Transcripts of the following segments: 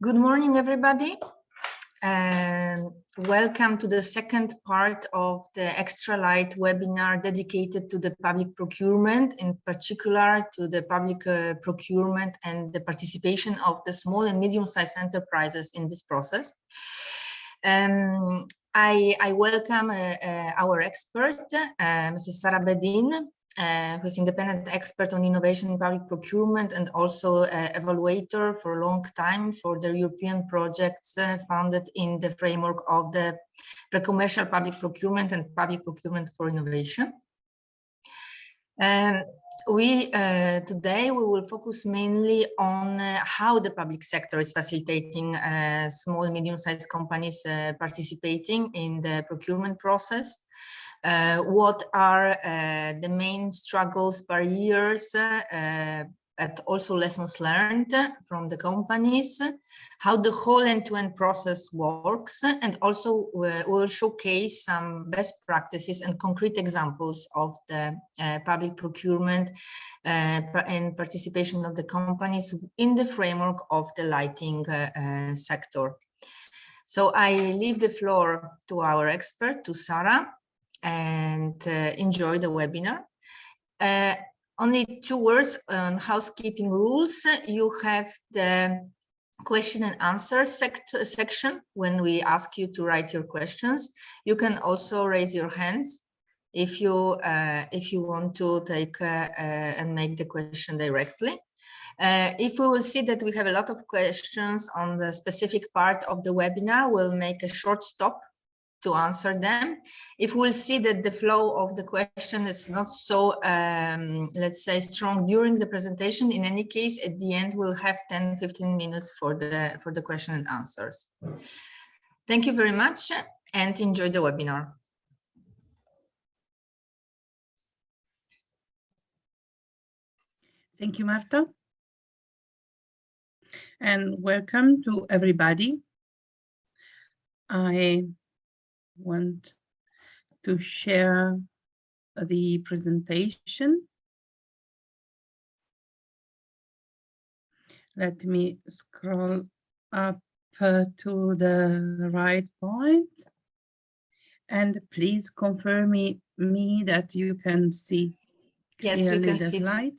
Good morning, everybody. Welcome to the second part of the Extra Light webinar dedicated to the public procurement, in particular to the public procurement and the participation of the small and medium-sized enterprises in this process. I welcome our expert, Mrs. Sara Bedin, who is independent expert on innovation in public procurement and also evaluator for a long time for the European projects founded in the framework of the pre-commercial public procurement and public procurement for innovation. Today we will focus mainly on how the public sector is facilitating small and medium-sized companies participating in the procurement process. What are the main struggles, barriers, and also lessons learned from the companies, how the whole end-to-end process works, and also we'll showcase some best practices and concrete examples of the public procurement and participation of the companies in the framework of the lighting sector. So I leave the floor to our expert, to Sara, and enjoy the webinar. Only 2 words on housekeeping rules. You have the question and answer section when we ask you to write your questions. You can also raise your hands if you want to take and make the question directly. If we will see that we have a lot of questions on the specific part of the webinar, we'll make a short stop to answer them. If we'll see that the flow of the question is not so, let's say, strong during the presentation, in any case, at the end, we'll have 10-15 minutes for the question and answers. Thank you very much and enjoy the webinar. Thank you, Marta. And welcome to everybody. I want to share the presentation. Let me scroll up to the right point, and please confirm me that you can see. Yes, we can the see. Slide.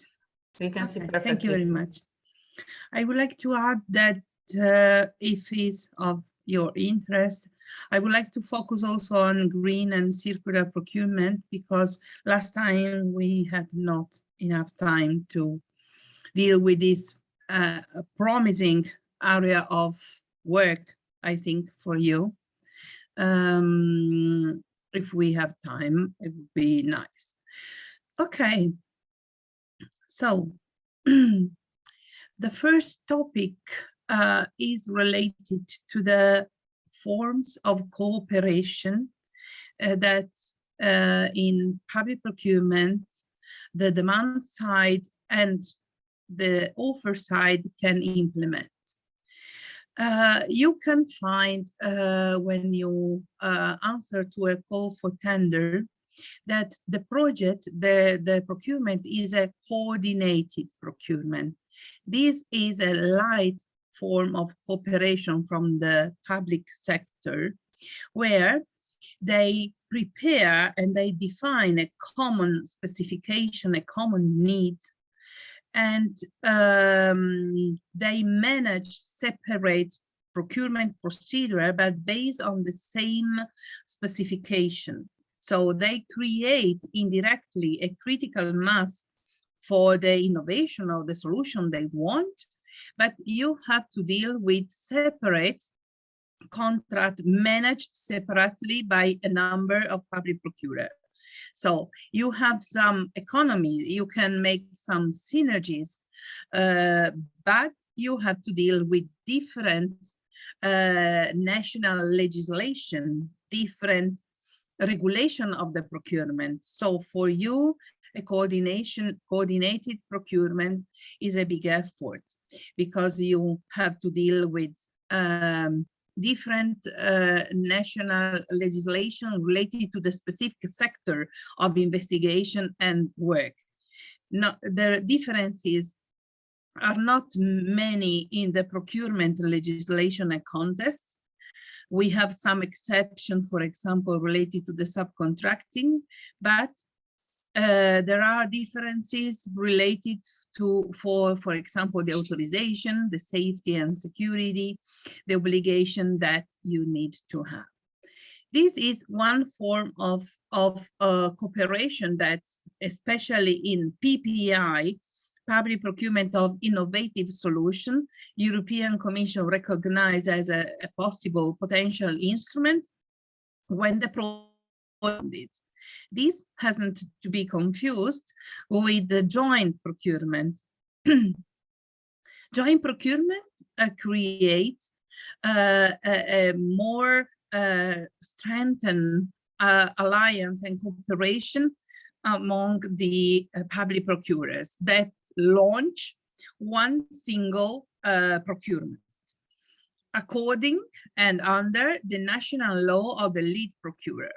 We can see perfectly. Thank you very much. I would like to add that if it's of your interest, I would like to focus also on green and circular procurement, because last time we had not enough time to deal with this promising area of work, I think, for you. If we have time, it would be nice. Okay, so the first topic is related to the forms of cooperation that in public procurement, the demand side and the offer side can implement. You can find when you answer to a call for tender that the project, the procurement is a coordinated procurement. This is a light form of cooperation from the public sector, where they prepare and they define a common specification, a common need, and they manage separate procurement procedure, but based on the same specification. So they create indirectly a critical mass for the innovation of the solution they want, but you have to deal with separate contract managed separately by a number of public procurers. So you have some economy, you can make some synergies, but you have to deal with different national legislation, different regulation of the procurement. So for you, a coordinated procurement is a big effort, because you have to deal with different national legislation related to the specific sector of investigation and work. Now, the difference is are not many in the procurement legislation and context. We have some exception, for example, related to the subcontracting, but there are differences related to, for example, the authorization, the safety and security, the obligation that you need to have. This is one form of cooperation that, especially in PPI, Public Procurement of Innovative Solution, European Commission recognized as a possible potential instrument when the project. This hasn't to be confused with the joint procurement. Joint procurement creates a more strengthened alliance and cooperation among the public procurers that launch one single procurement according and under the national law of the lead procurer.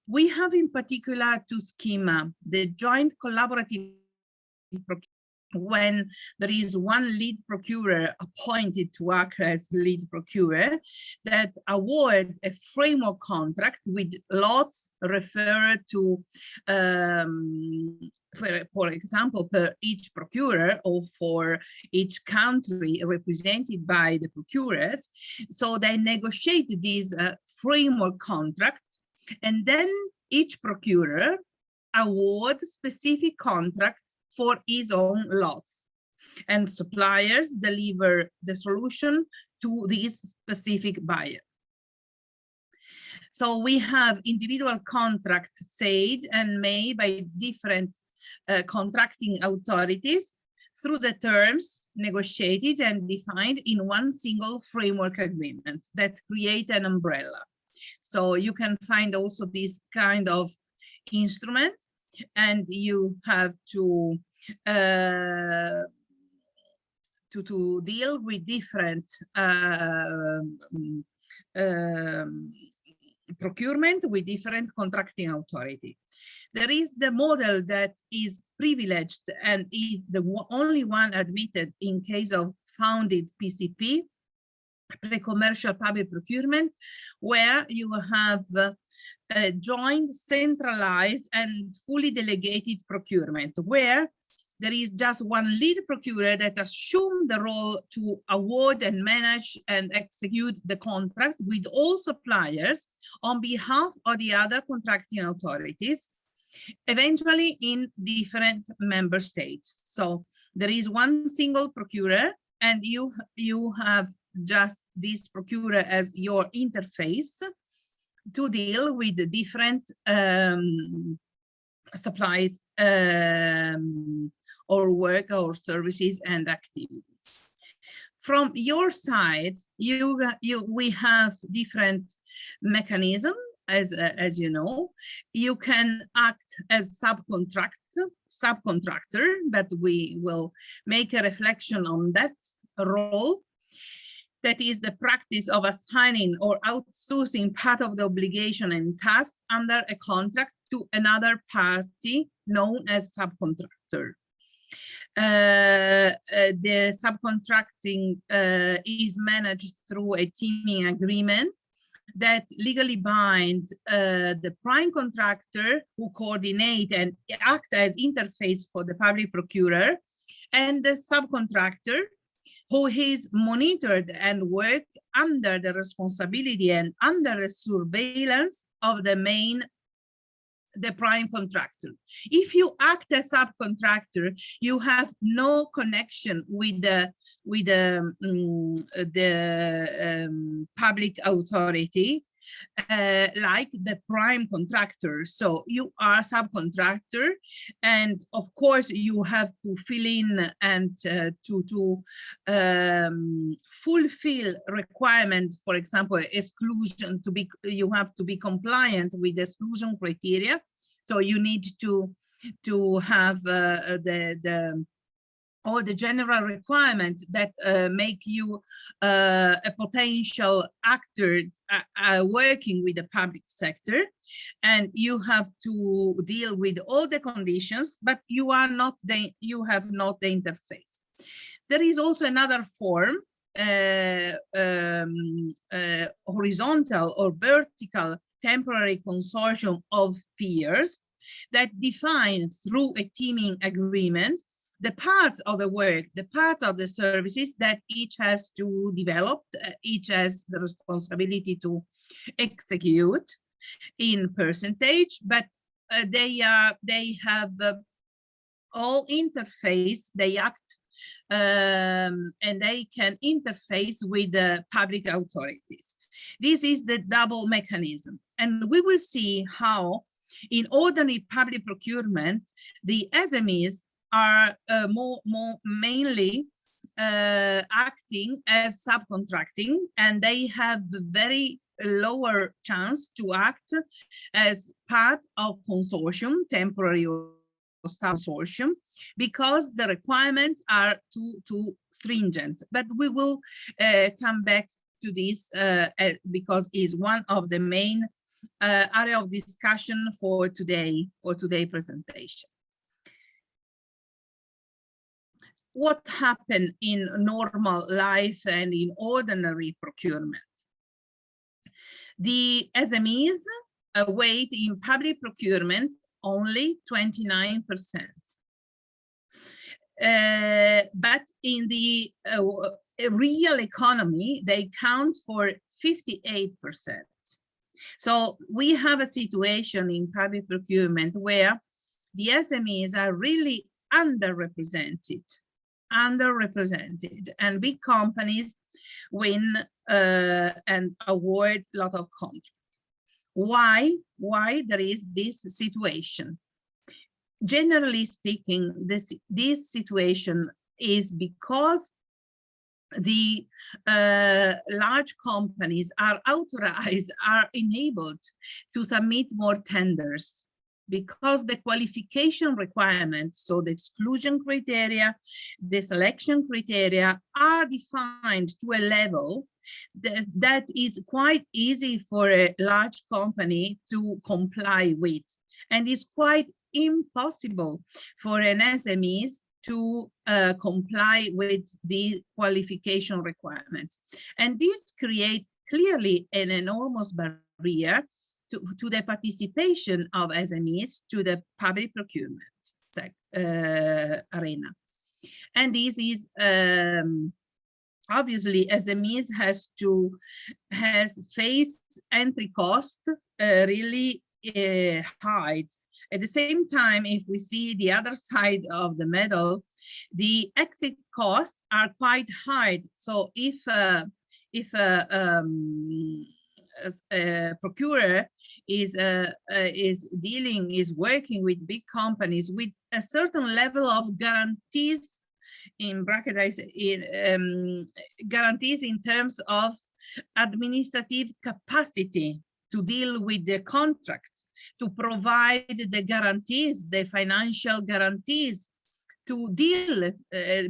We have in particular two schemas: the joint collaborative procurement, when there is one lead procurer appointed to act as lead procurer, that award a framework contract with lots referred to, for example, per each procurer or for each country represented by the procurers. So they negotiate this framework contract, and then each procurer award specific contract for his own lots, and suppliers deliver the solution to this specific buyer. So we have individual contracts said and made by different contracting authorities through the terms negotiated and defined in one single framework agreement that create an umbrella. So you can find also this kind of instrument, and you have to deal with different procurement with different contracting authority. There is the model that is privileged and is the only one admitted in case of founded PCP, pre-commercial public procurement, where you have a joint, centralized and fully delegated procurement, where there is just one lead procurer that assumes the role to award and manage and execute the contract with all suppliers on behalf of the other contracting authorities, eventually in different member states. So there is one single procurer, and you have just this procurer as your interface to deal with the different supplies or work or services and activities. From your side, we have different mechanisms. As you know, you can act as subcontractor, but we will make a reflection on that role. That is the practice of assigning or outsourcing part of the obligation and task under a contract to another party known as subcontractor. The subcontracting is managed through a teaming agreement that legally binds the prime contractor, who coordinate and act as interface for the public procurer, and the subcontractor, who is monitored and work under the responsibility and under the surveillance of the prime contractor. If you act as subcontractor, you have no connection with the public authority, like the prime contractor. So you are subcontractor, and of course you have to fill in and to fulfill requirements. For example, exclusion, you have to be compliant with the exclusion criteria. So you need to have all the general requirements that make you a potential actor working with the public sector, and you have to deal with all the conditions, but you have not the interface. There is also another form, horizontal or vertical temporary consortium of peers that define through a teaming agreement the parts of the work, the parts of the services that each has to develop, each has the responsibility to execute in percentage, but they have all interface, they act and they can interface with the public authorities. This is the double mechanism, and we will see how in ordinary public procurement the SMEs are mainly acting as subcontracting, and they have very lower chance to act as part of consortium, temporary or consortium, because the requirements are too stringent. But we will come back to this because it's one of the main area of discussion for today's presentation. What happened in normal life and in ordinary procurement? The SMEs weight in public procurement only 29%. But in the real economy, they count for 58%. So we have a situation in public procurement where the SMEs are really underrepresented, and big companies win and award a lot of contracts. Why there is this situation? Generally speaking, this situation is because the large companies are authorized, are enabled to submit more tenders, because the qualification requirements, so the exclusion criteria, the selection criteria, are defined to a level that is quite easy for a large company to comply with, and is quite impossible for an SMEs to comply with the qualification requirements. And this creates clearly an enormous barrier to the participation of SMEs to the public procurement arena. And this is obviously SMEs has faced entry cost really high. At the same time, if we see the other side of the medal, the exit costs are quite high. So if a procurer is working with big companies with a certain level of guarantees, in bracket I say, guarantees in terms of administrative capacity to deal with the contract, to provide the guarantees, the financial guarantees, to deal.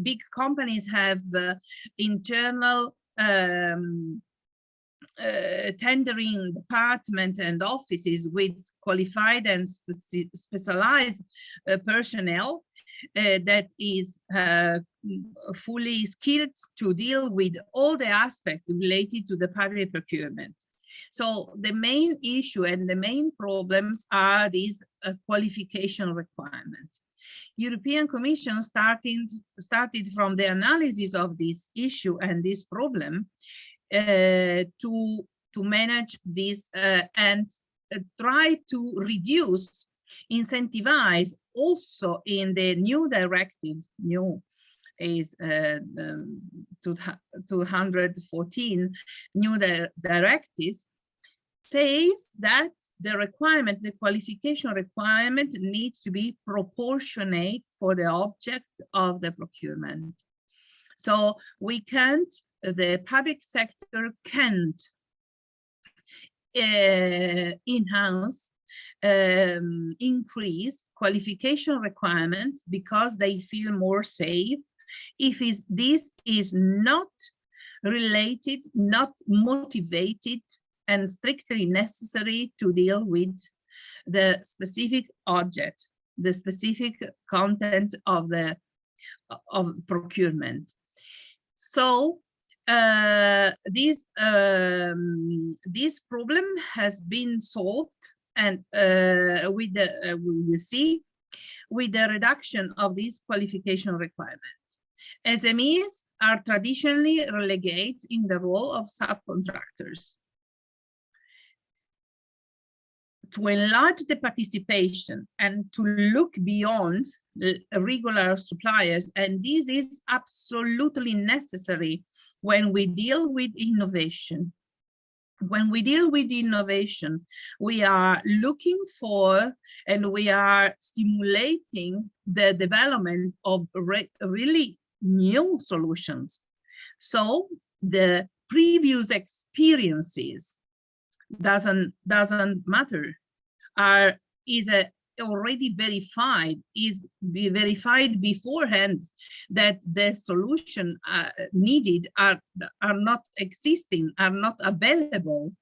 Big companies have internal tendering department and offices with qualified and specialized personnel that is fully skilled to deal with all the aspects related to the public procurement. So the main issue and the main problems are these qualification requirements. European Commission started from the analysis of this issue and this problem to manage this and try to reduce, incentivize also in the new directive, new is 214 new directives, says that the requirement, the qualification requirement needs to be proportionate for the object of the procurement. So we can't, the public sector can't enhance, increase qualification requirements because they feel more safe if this is not related, not motivated, and strictly necessary to deal with the specific object, the specific content of procurement. So this problem has been solved, and with the we will see with the reduction of these qualification requirements. SMEs are traditionally relegated in the role of subcontractors. To enlarge the participation and to look beyond regular suppliers, and this is absolutely necessary when we deal with innovation. When we deal with innovation, we are looking for and we are stimulating the development of really new solutions. So the previous experiences doesn't matter. Is already verified, is verified beforehand that the solution needed are not existing, are not available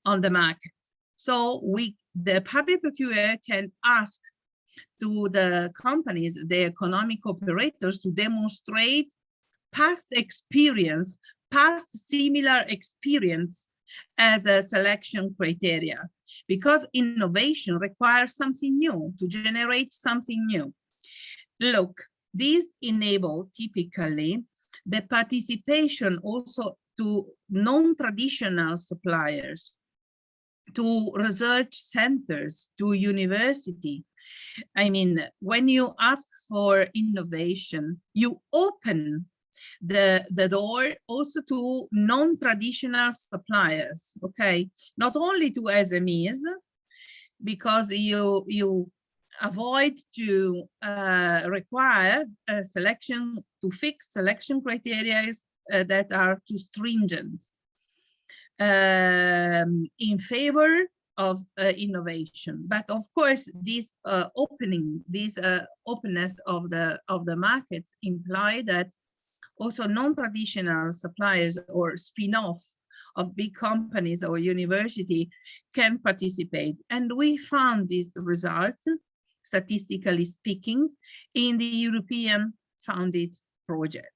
on the market. So the public procurer can ask to the companies, the economic operators, to demonstrate past experience, past similar experience as a selection criteria, because innovation requires something new, to generate something new. Look, these enable typically the participation also to non-traditional suppliers, to research centers, to university. I mean, when you ask for innovation, you open the door also to non-traditional suppliers, okay? Not only to SMEs, because you avoid to require a selection, to fix selection criteria that are too stringent in favor of innovation. But of course, this openness of the markets imply that also non-traditional suppliers or spin-off of big companies or university can participate. And we found this result, statistically speaking, in the European funded project.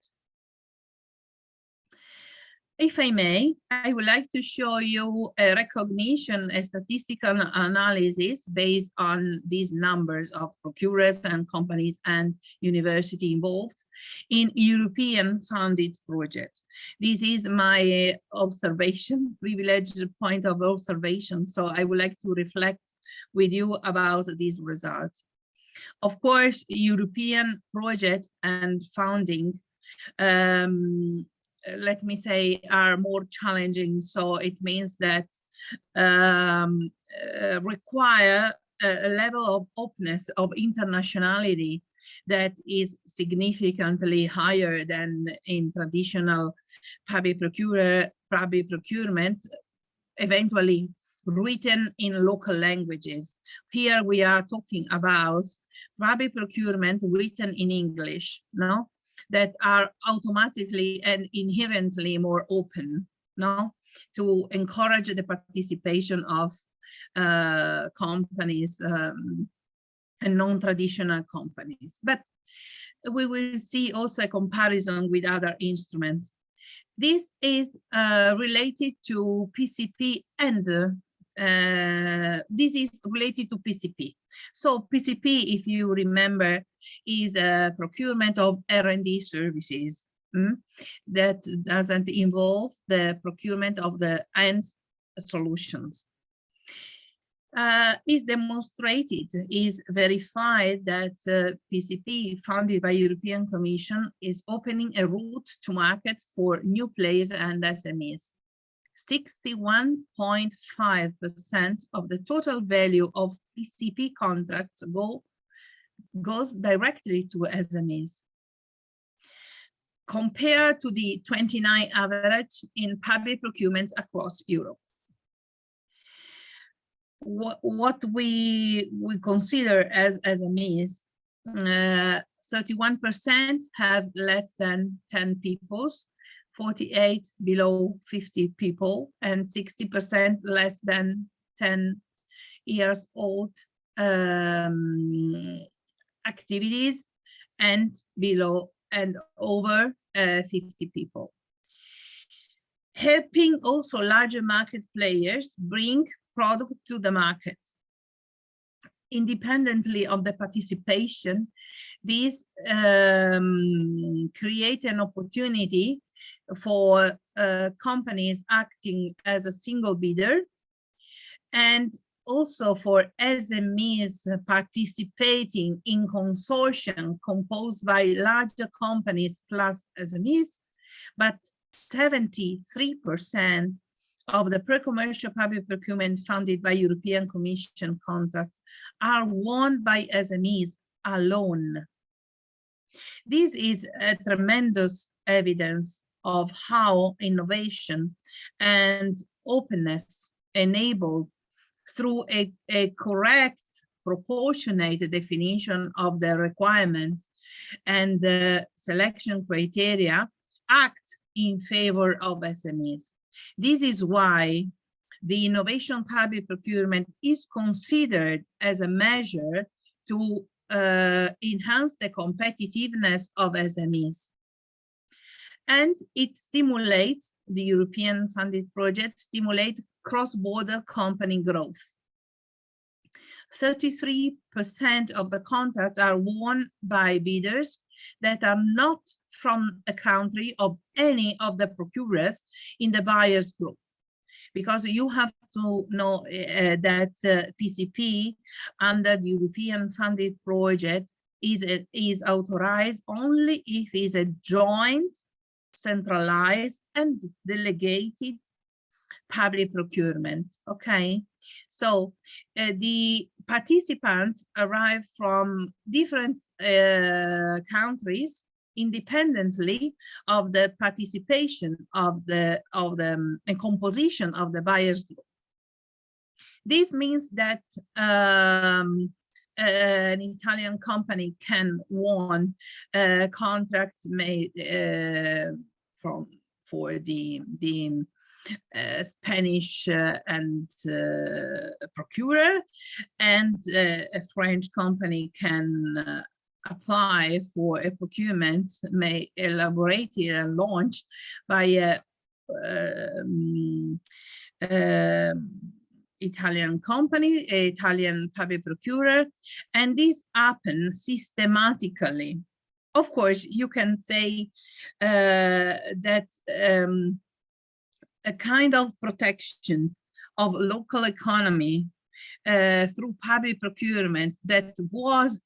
If I may, I would like to show you a recognition, a statistical analysis based on these numbers of procurers and companies and university involved in European funded projects. This is my observation, privileged point of observation. So I would like to reflect with you about these results. Of course, European project and funding let me say, are more challenging. So it means that require a level of openness, of internationality that is significantly higher than in traditional public procurement, eventually written in local languages. Here we are talking about public procurement written in English, no? That are automatically and inherently more open, no, to encourage the participation of companies and non-traditional companies. But we will see also a comparison with other instruments. This is related to PCP and this is related to PCP. So PCP, if you remember, is a procurement of R&D services that doesn't involve the procurement of the end solutions. Is demonstrated, is verified that PCP funded by European Commission is opening a route to market for new players and SMEs. 61.5% of the total value of PCP contracts goes directly to SMEs, compared to the 29 average in public procurements across Europe. What we consider as SMEs, 31% have less than 10 people, 48 below 50 people, and 60% less than 10 years old activities, and below and over 50 people. helping also larger market players bring product to the market. Independently of the participation, these create an opportunity for companies acting as a single bidder, and also for SMEs participating in consortium composed by larger companies plus SMEs, but 73% of the pre-commercial public procurement funded by European Commission contracts are won by SMEs alone. This is a tremendous evidence of how innovation and openness enabled through a correct, proportionate definition of the requirements and the selection criteria act in favor of SMEs. This is why the innovation public procurement is considered as a measure to enhance the competitiveness of SMEs. And it stimulates, the European funded project stimulate cross-border company growth. 33% of the contracts are won by bidders that are not from a country of any of the procurers in the buyers group. Because you have to know that PCP under the European funded project is authorized only if it is a joint, centralized and delegated public procurement. Okay, so the participants arrive from different countries independently of the participation of the composition of the buyers group. This means that an Italian company can win contracts made for the Spanish and procurer, and a French company can apply for a procurement may elaborated and launched by a Italian company, Italian public procurer, and this happens systematically. Of course, you can say that a kind of protection of local economy through public procurement that was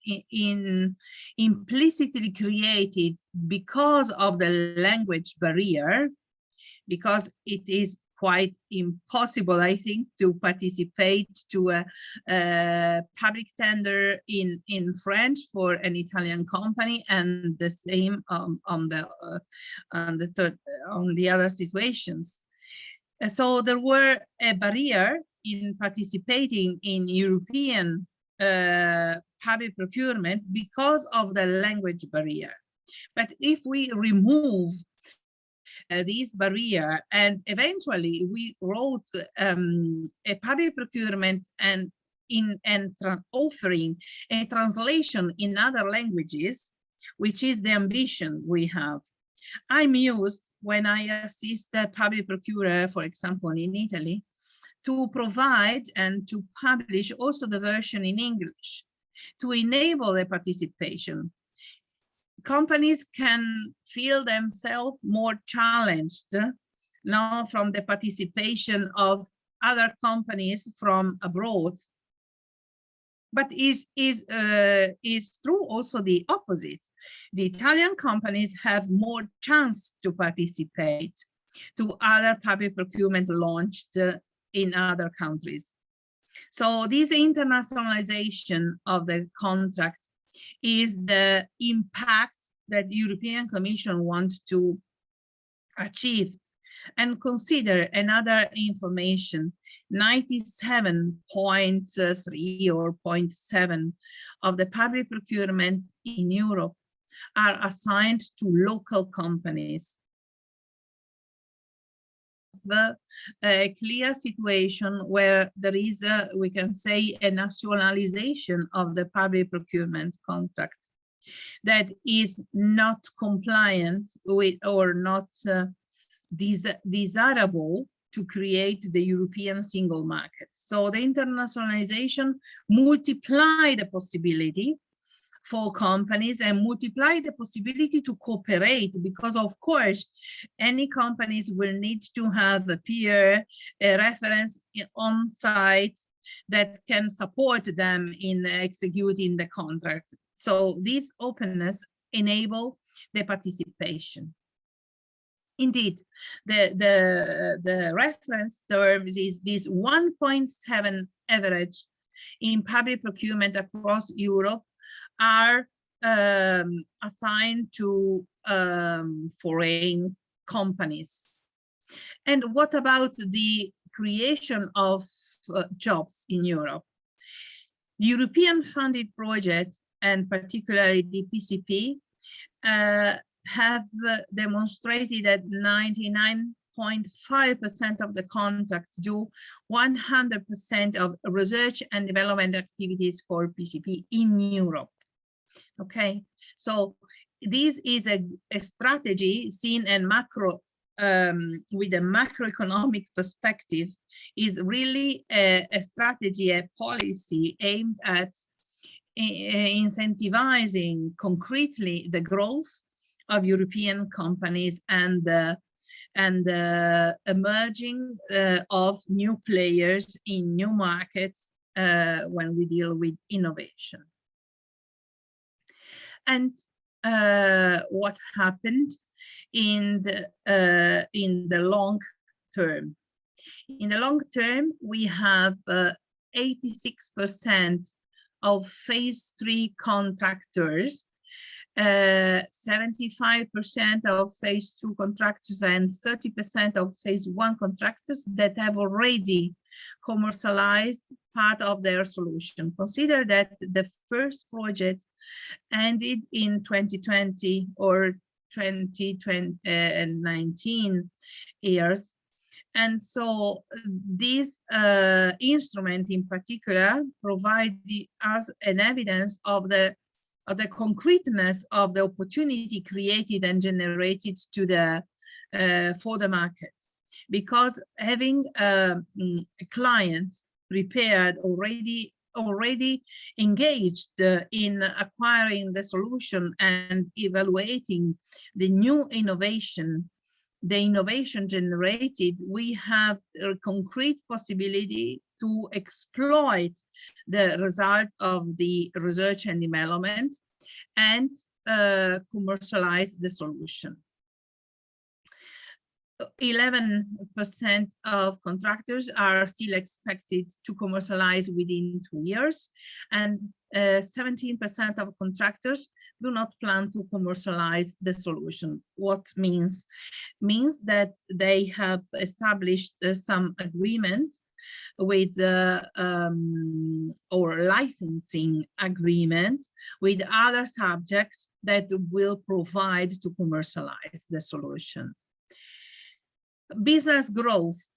implicitly created because of the language barrier, because it is quite impossible, I think, to participate to a public tender in French for an Italian company, and the same on the other situations. So there were a barrier in participating in European public procurement because of the language barrier. But if we remove this barrier, and eventually we wrote a public procurement and offering a translation in other languages, which is the ambition we have. I'm used, when I assist a public procurer, for example, in Italy, to provide and to publish also the version in English to enable the participation. Companies can feel themselves more challenged now from the participation of other companies from abroad. But is true also the opposite. The Italian companies have more chance to participate to other public procurement launched in other countries. So this internationalization of the contract is the impact that the European Commission wants to achieve. And consider another information, 97.3 or 0.7 of the public procurement in Europe are assigned to local companies. A clear situation where there is, we can say, a nationalization of the public procurement contract that is not compliant with or not desirable to create the European single market. So the internationalization multiply the possibility for companies and multiply the possibility to cooperate, because of course any companies will need to have a peer, a reference on site that can support them in executing the contract. So this openness enable the participation. Indeed, the reference terms is this 1.7 average in public procurement across Europe are assigned to foreign companies. And what about the creation of jobs in Europe? European funded projects, and particularly the PCP, have demonstrated that 99.5% of the contracts do 100% of research and development activities for PCP in Europe. Okay, so this is a strategy seen in macro, with a macroeconomic perspective, is really a strategy, a policy aimed at incentivizing concretely the growth of European companies and the emerging of new players in new markets when we deal with innovation. And what happened in the long term? In the long term, we have 86% of phase 3 contractors, 75% of phase 2 contractors, and 30% of phase 1 contractors that have already commercialized part of their solution. Consider that the first project ended in 2020 or 2019 years. And so this instrument in particular provides us an evidence of the concreteness of the opportunity created and generated to the for the market, because having a client prepared already engaged in acquiring the solution and evaluating the new innovation, the innovation generated, we have a concrete possibility to exploit the result of the research and development and commercialize the solution. 11% of contractors are still expected to commercialize within 2 years, and 17% of contractors do not plan to commercialize the solution. What means that they have established some agreement with or licensing agreement with other subjects that will provide to commercialize the solution. Business growth,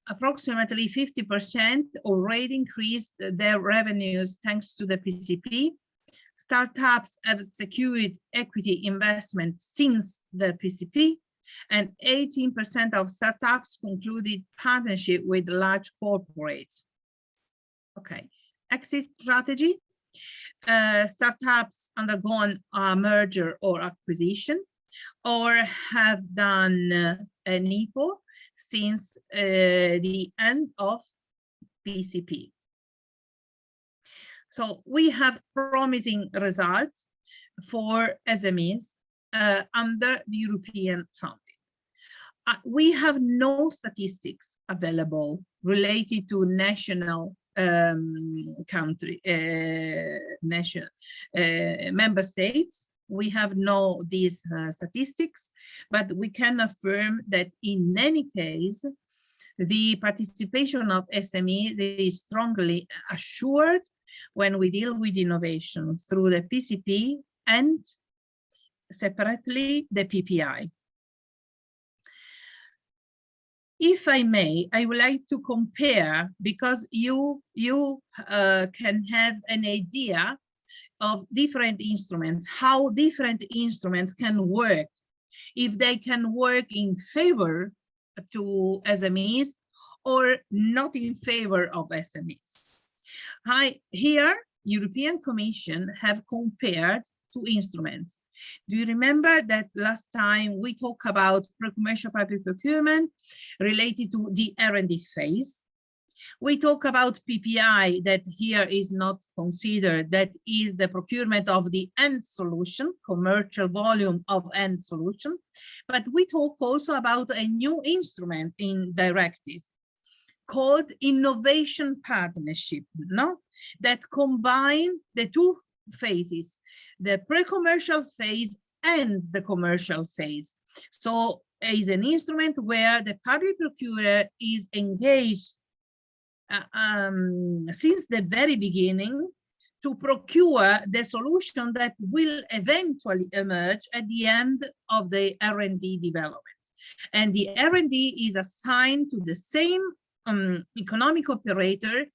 approximately 50% already increased their revenues thanks to the PCP. Startups have secured equity investment since the PCP, and 18% of startups concluded partnership with large corporates. Okay, exit strategy. Startups undergone a merger or acquisition, or have done an IPO since the end of PCP. So we have promising results for SMEs under the European funding. We have no statistics available related to national member states. We have no these statistics, but we can affirm that in any case, the participation of SMEs is strongly assured when we deal with innovation through the PCP and separately the PPI. If I may, I would like to compare, because you can have an idea of different instruments, how different instruments can work if they can work in favor to SMEs or not in favor of SMEs. Here, European Commission have compared two instruments. Do you remember that last time we talked about pre-commercial public procurement related to the R&D phase? We talk about PPI, that here is not considered, that is the procurement of the end solution, commercial volume of end solution. But we talk also about a new instrument in directive called innovation partnership, no? That combine the two phases, the pre-commercial phase and the commercial phase. So is an instrument where the public procurer is engaged since the very beginning to procure the solution that will eventually emerge at the end of the R&D development. And the R&D is assigned to the same economic operator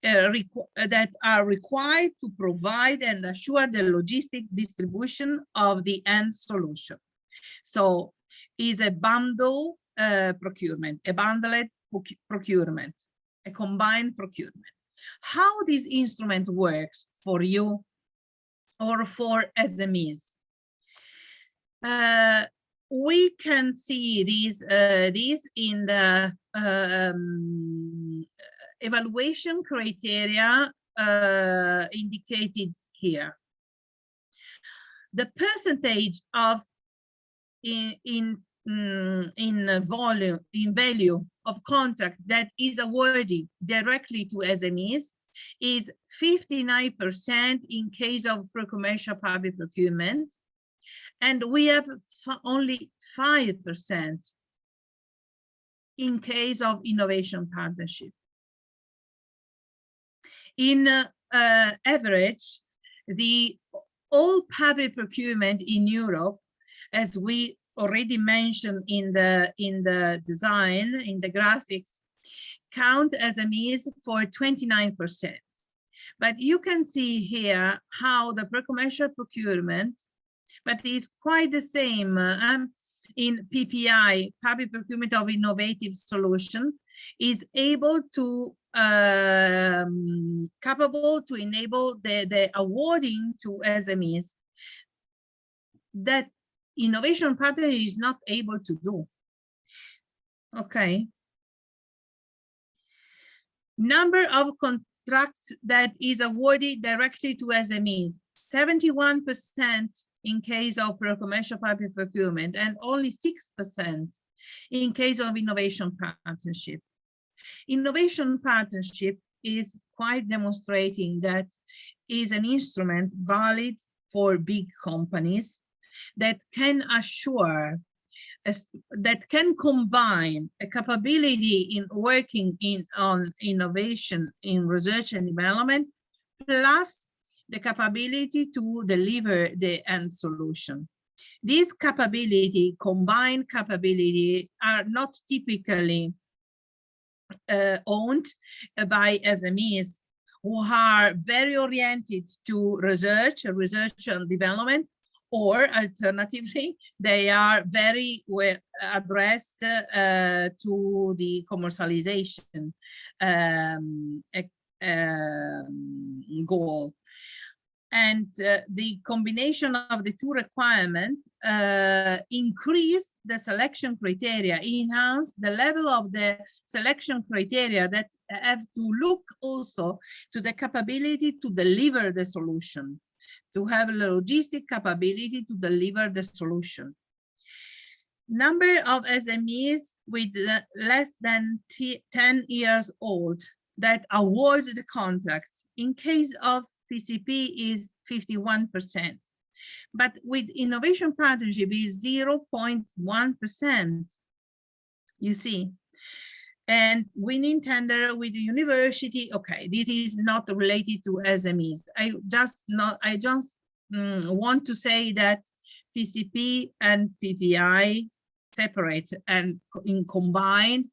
that are required to provide and assure the logistic distribution of the end solution. So is a bundle procurement, a bundled procurement, a combined procurement. How this instrument works for you or for SMEs? We can see these in the evaluation criteria indicated here. The percentage of in volume, in value of contract that is awarded directly to SMEs is 59% in case of pre-commercial public procurement, and we have only 5% in case of innovation partnership. In average, the all public procurement in Europe, as we already mentioned in the design, in the graphics, count SMEs for 29%. But you can see here how the pre-commercial procurement, but it's quite the same in PPI, public procurement of innovative solution, is able to capable to enable the awarding to SMEs that innovation partner is not able to do. Okay. Number of contracts that is awarded directly to SMEs, 71% in case of pre-commercial public procurement and only 6% in case of innovation partnership. Innovation partnership is quite demonstrating that is an instrument valid for big companies that can assure, that can combine a capability in working on innovation in research and development, plus the capability to deliver the end solution. These capability, combined capability, are not typically owned by SMEs who are very oriented to research and development, or alternatively, they are very well addressed to the commercialization goal. And the combination of the two requirements increase the selection criteria, enhance the level of the selection criteria that have to look also to the capability to deliver the solution, to have a logistic capability to deliver the solution. Number of SMEs with less than 10 years old that award the contracts in case of PCP is 51%, but with innovation partnership is 0.1%, you see. And winning tender with the university, okay, this is not related to SMEs. I just want to say that PCP and PPI separate and combined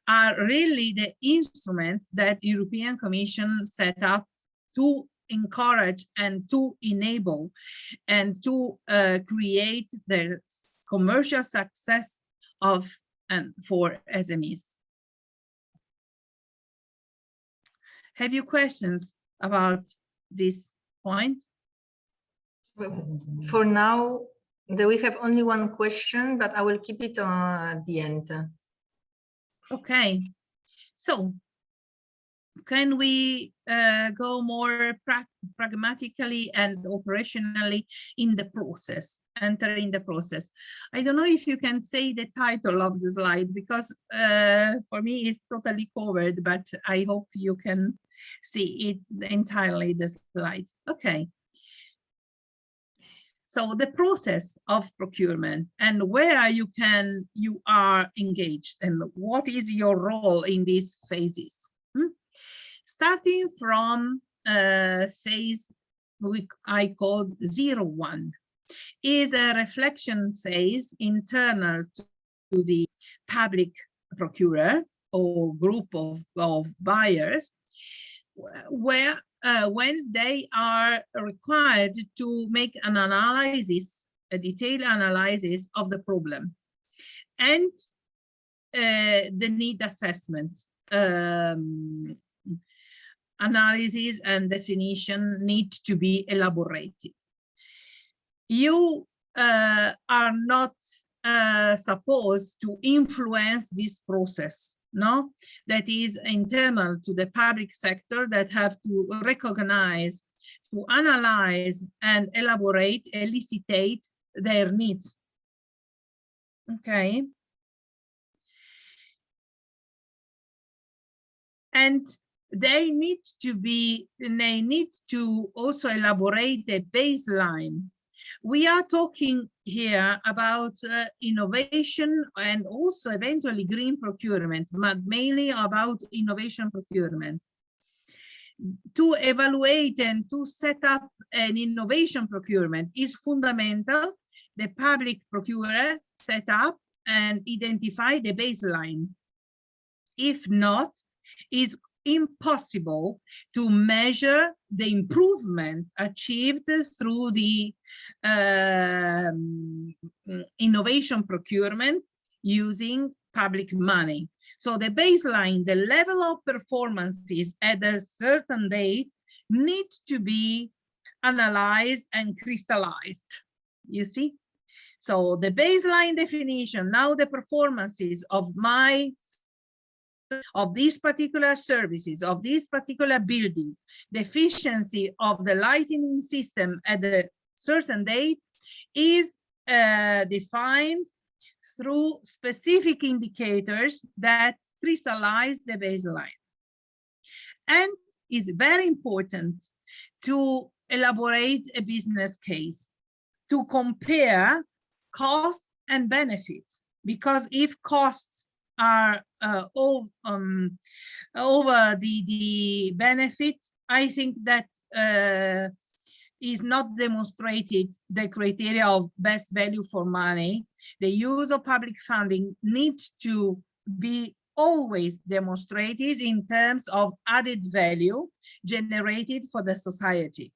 are really the instruments that European Commission set up to encourage and to enable and to create the commercial success of and for SMEs. Have you questions about this point? For now, we have only one question, but I will keep it at the end. Okay, so can we go more pragmatically and operationally in the process, enter in the process? I don't know if you can say the title of the slide, because for me it's totally covered, but I hope you can see it entirely, the slide. Okay. So the process of procurement and where you are engaged and what is your role in these phases. Starting from phase I called 01 is a reflection phase internal to the public procurer or group of buyers, where when they are required to make an analysis, a detailed analysis of the problem and the need assessment. Analysis and definition need to be elaborated. You are not supposed to influence this process, no? That is internal to the public sector, that have to recognize, to analyze and elaborate, elicitate their needs. Okay. And they need to also elaborate a baseline. We are talking here about innovation and also eventually green procurement, but mainly about innovation procurement. To evaluate and to set up an innovation procurement is fundamental. The public procurer set up and identify the baseline. If not, is impossible to measure the improvement achieved through the innovation procurement using public money. So the baseline, the level of performances at a certain date need to be analyzed and crystallized, you see? So the baseline definition, now the performances of these particular services, of this particular building, the efficiency of the lighting system at a certain date is defined through specific indicators that crystallize the baseline. And it's very important to elaborate a business case, to compare cost and benefit, because if costs are over the benefit, I think that is not demonstrated the criteria of best value for money. The use of public funding needs to be always demonstrated in terms of added value generated for the society.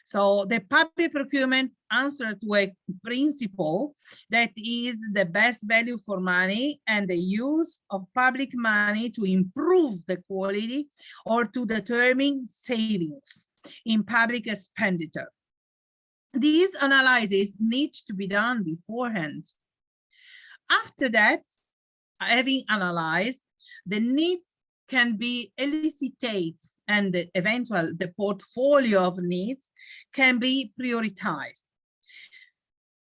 So the public procurement answer to a principle that is the best value for money and the use of public money to improve the quality or to determine savings in public expenditure. These analyses need to be done beforehand. After that, having analyzed, the needs can be elicited and the portfolio of needs can be prioritized.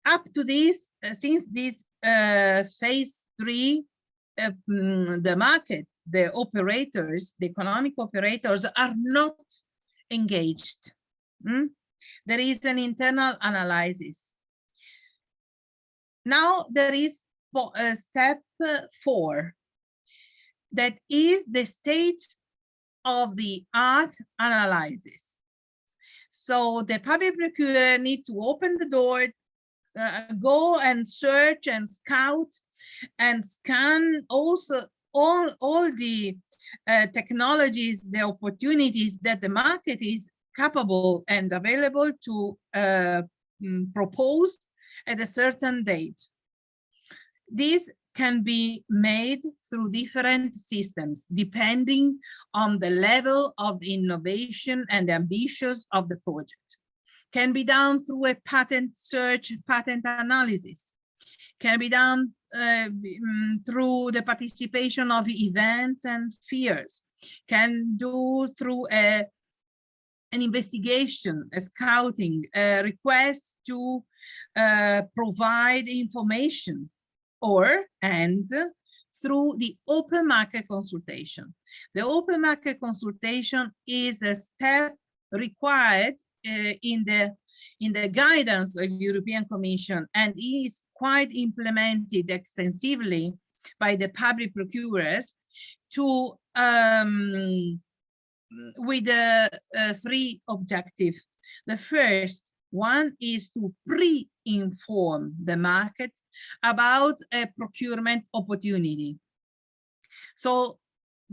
Up to this, since this phase 3, the market, the operators, the economic operators are not engaged. There is an internal analysis. Now there is step 4. That is the state-of-the-art analysis. So the public procurer need to open the door, go and search and scout and scan also all the technologies, the opportunities that the market is capable and available to propose at a certain date. This can be made through different systems, depending on the level of innovation and ambitions of the project. Can be done through a patent search, patent analysis. Can be done through the participation of events and fairs. Can do through an investigation, a scouting, a request to provide information, and through the open market consultation. The open market consultation is a step required in the guidance of European Commission, and is quite implemented extensively by the public procurers to with three objectives. The first one is to pre-inform the market about a procurement opportunity. So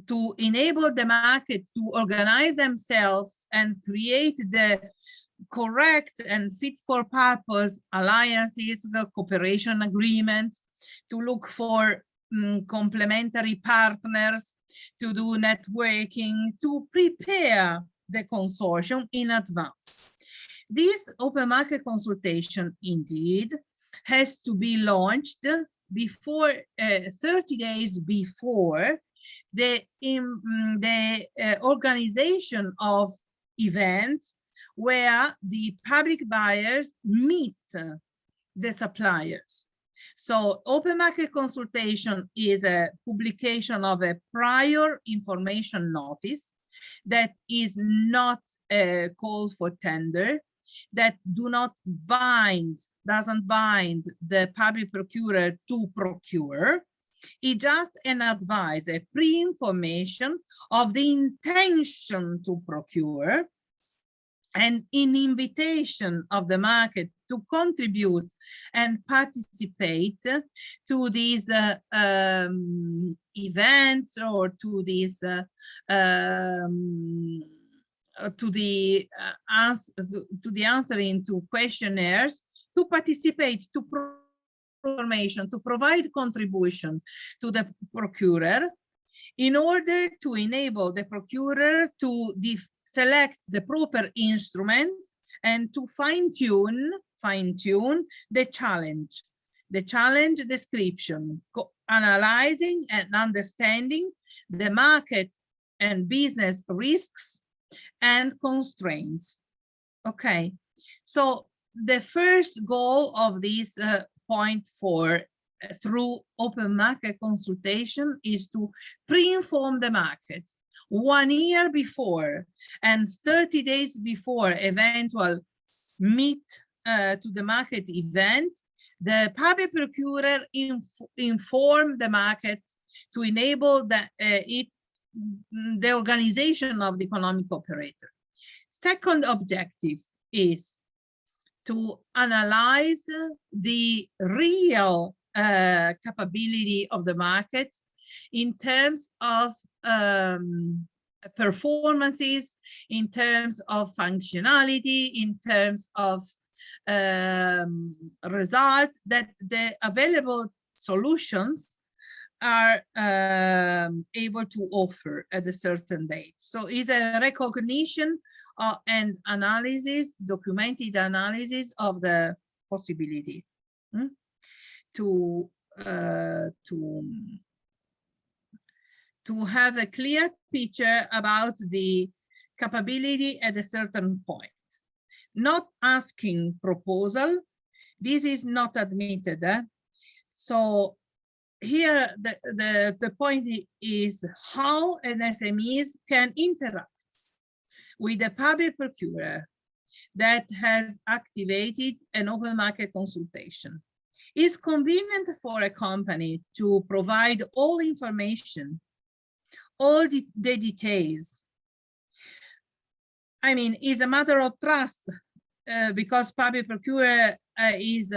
to enable the market to organize themselves and create the correct and fit for purpose alliances, cooperation agreements, to look for complementary partners, to do networking, to prepare the consortium in advance. This open market consultation indeed has to be launched before 30 days before the organization of events where the public buyers meet the suppliers. So open market consultation is a publication of a prior information notice that is not a call for tender, that doesn't bind the public procurer to procure. It just an advice, a pre-information of the intention to procure, and an invitation of the market to contribute and participate to these events, or to these to the answering to questionnaires, to participate, to information, to provide contribution to the procurer, in order to enable the procurer to select the proper instrument and to fine-tune the challenge description, analyzing and understanding the market and business risks and constraints. Okay, so the first goal of this point through open market consultation is to pre-inform the market 1 year before and 30 days before eventual meet to the market event. The public procurer inform the market to enable the organization of the economic operator. Second objective is to analyze the real capability of the market in terms of performances, in terms of functionality, in terms of results that the available solutions are able to offer at a certain date. So it's a recognition and analysis, documented analysis of the possibility to have a clear picture about the capability at a certain point. Not asking proposal, this is not admitted. So here the point is how an SMEs can interact with the public procurer that has activated an open market consultation. It's convenient for a company to provide all information, all the details. I mean, it's a matter of trust because public procurer is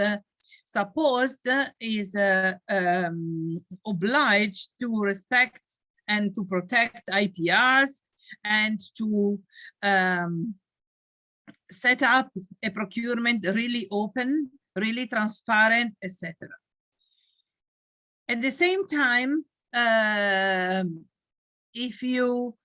obliged to respect and to protect IPRs and to set up a procurement really open, really transparent, etc. At the same time, if you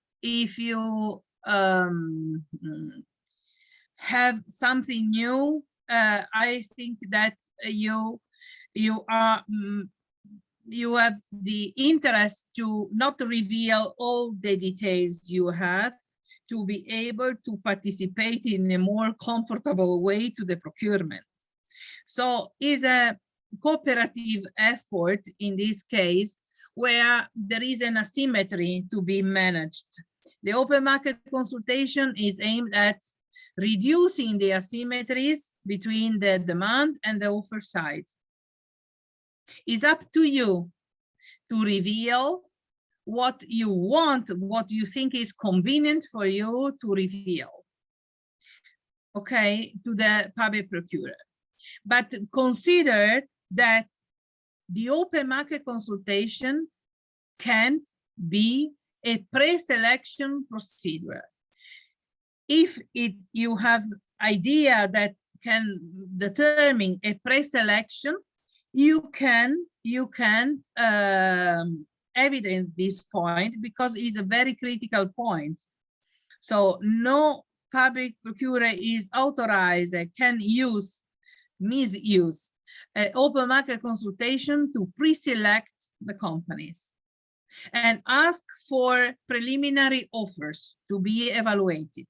have something new, I think that you have the interest to not reveal all the details you have, to be able to participate in a more comfortable way to the procurement. So it's a cooperative effort in this case, where there is an asymmetry to be managed. The open market consultation is aimed at reducing the asymmetries between the demand and the offer side. It's up to you to reveal what you want, what you think is convenient for you to reveal, okay, to the public procurer. But consider that the open market consultation can't be a pre-selection procedure. If you have idea that can determine a pre-selection, you can evidence this point, because it's a very critical point. So no public procurer is authorized, can misuse open market consultation to pre-select the companies and ask for preliminary offers to be evaluated.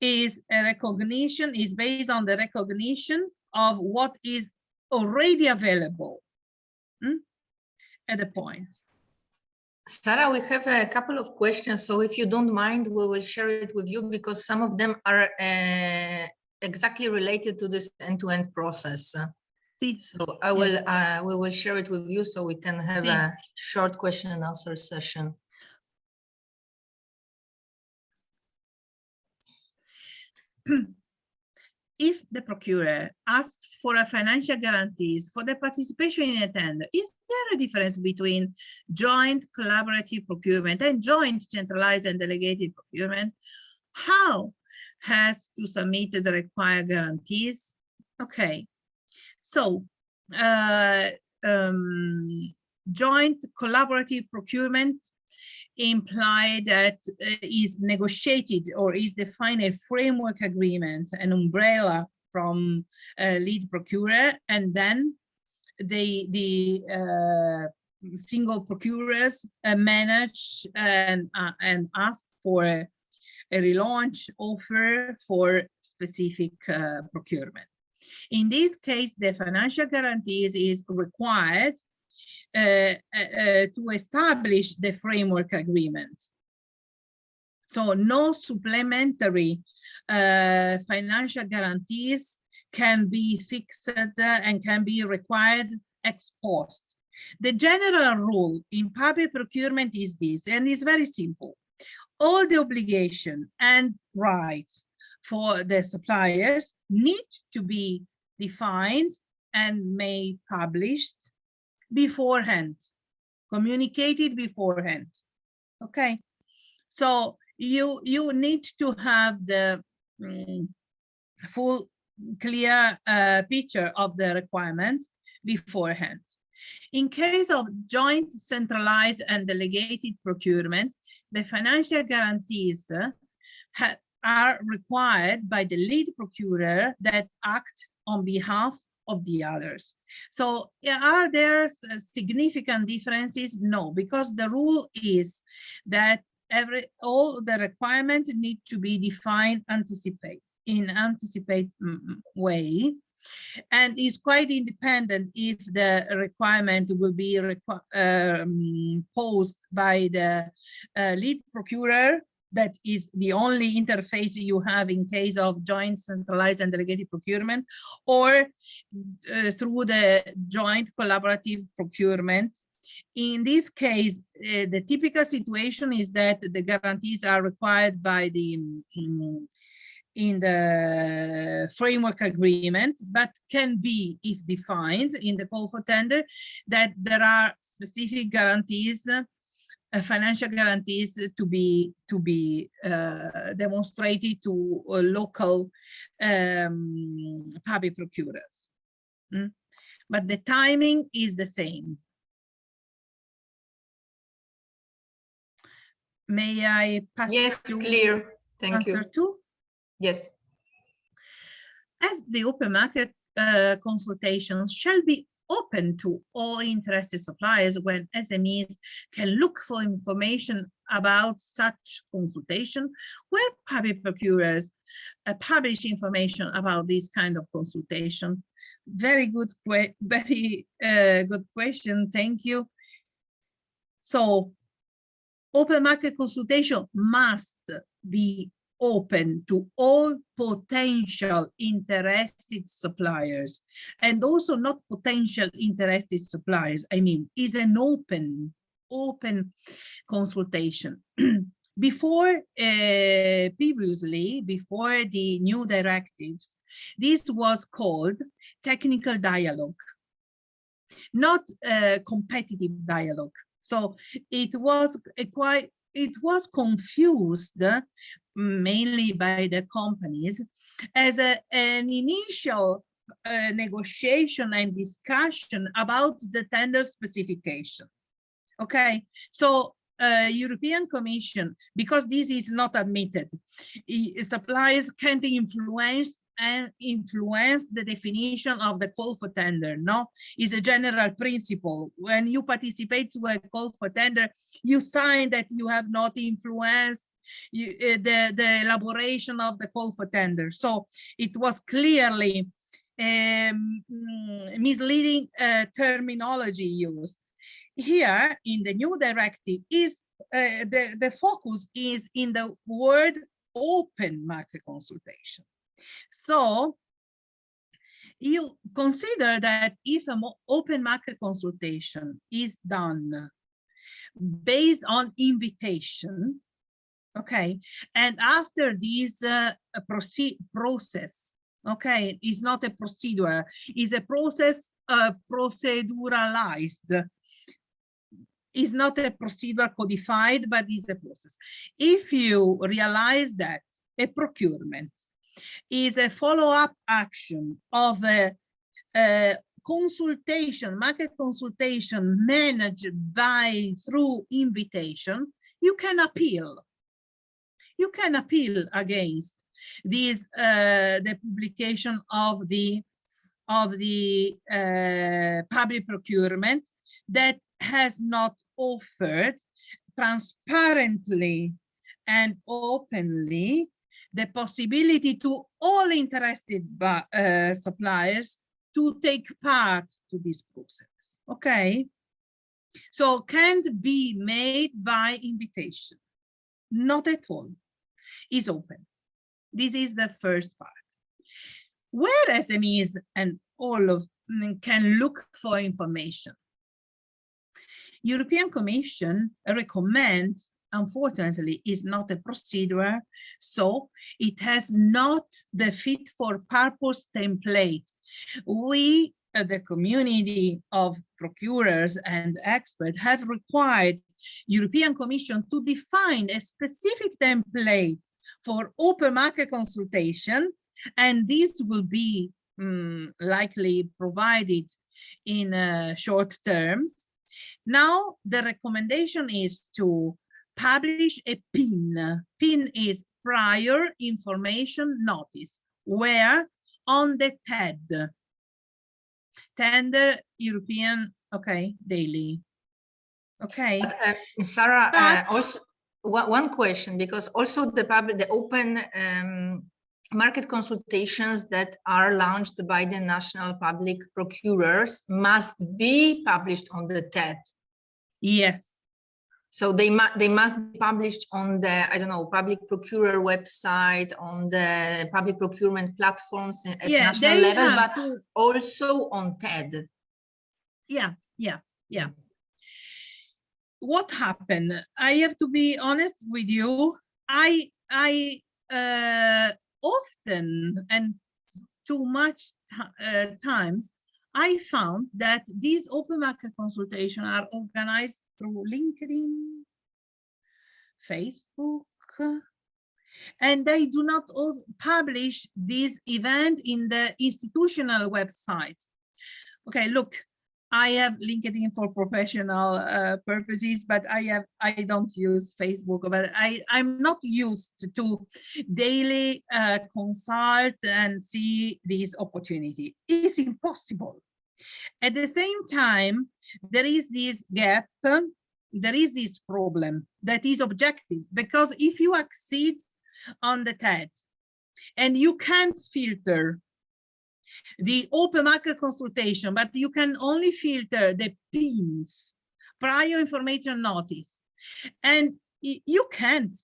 Is based on the recognition of what is already available at the point. Sarah, we have a couple of questions, so if you don't mind, we will share it with you, because some of them are exactly related to this end-to-end process. So I will, we will share it with you so we can have a short question and answer session. If the procurer asks for a financial guarantees for the participation in a tender, is there a difference between joint collaborative procurement and joint centralized and delegated procurement? How has to submit the required guarantees? Okay, so joint collaborative procurement imply that is negotiated or is defined a framework agreement, an umbrella from lead procurer, and then the single procurers manage and ask for a relaunch offer for specific procurement. In this case, the financial guarantees is required to establish the framework agreement. So no supplementary financial guarantees can be fixed and can be required ex post. The general rule in public procurement is this, and it's very simple. All the obligation and rights for the suppliers need to be defined and made published beforehand, communicated beforehand. Okay, so you need to have the full clear picture of the requirement beforehand. In case of joint centralized and delegated procurement, the financial guarantees are required by the lead procurer that act on behalf of the others. So are there significant differences? No, because the rule is that all the requirements need to be defined in anticipate way, and is quite independent if the requirement will be posed by the lead procurer. That is the only interface you have in case of joint centralized and delegated procurement, or through the joint collaborative procurement. In this case, the typical situation is that the guarantees are required by the in the framework agreement, but can be, if defined in the call for tender, that there are specific guarantees, financial guarantees to be demonstrated to local public procurers. but the timing is the same. May I pass? Yes, clear. Thank you. Answer two? Yes. As the open market consultations shall be open to all interested suppliers when SMEs can look for information about such consultation, where public procurers publish information about this kind of consultation. Very good, very good question. Thank you. So, open market consultation must be open to all potential interested suppliers, and also not potential interested suppliers. I mean, is an open consultation. Previously, before the new directives, this was called technical dialogue, not competitive dialogue. So it was confused mainly by the companies as an initial negotiation and discussion about the tender specification. Okay, so European Commission, because this is not admitted, suppliers can't influence the definition of the call for tender. No, it's a general principle. When you participate to a call for tender, you sign that you have not influenced the elaboration of the call for tender. So it was clearly misleading terminology used. Here in the new directive is the focus is in the word open market consultation. So you consider that if an open market consultation is done based on invitation, okay, and after this process, okay, is not a procedure, is a process proceduralized. Is not a procedure codified, but is a process. If you realize that a procurement is a follow-up action of a consultation, market consultation managed through invitation, you can appeal. You can appeal against this the publication of the public procurement that has not offered transparently and openly the possibility to all interested suppliers to take part to this process. Okay, so can't be made by invitation, not at all. Is open. This is the first part. Where SMEs and all of them can look for information. European Commission recommends, unfortunately, is not a procedure, so it has not the fit for purpose template. We, the community of procurers and experts, have required European Commission to define a specific template for open market consultation, and this will be likely provided in short terms. Now, the recommendation is to publish a PIN. PIN is prior information notice, where on the TED, Tender European, okay, daily. Okay. But, Sarah, also one question, because also the open market consultations that are launched by the national public procurers must be published on the TED. Yes. So they must be published on the, I don't know, public procurer website, on the public procurement platforms at national level, but also on TED. Yeah. What happened? I have to be honest with you. I often and too much times I found that these open market consultations are organized through LinkedIn, Facebook, and they do not publish this event in the institutional website. Okay, look, I have LinkedIn for professional purposes, but I don't use Facebook. But I'm not used to daily consult and see this opportunity. It's impossible. At the same time, there is this gap. There is this problem that is objective, because if you accede on the TED and you can't filter the open market consultation, but you can only filter the PINs, prior information notice, and you can't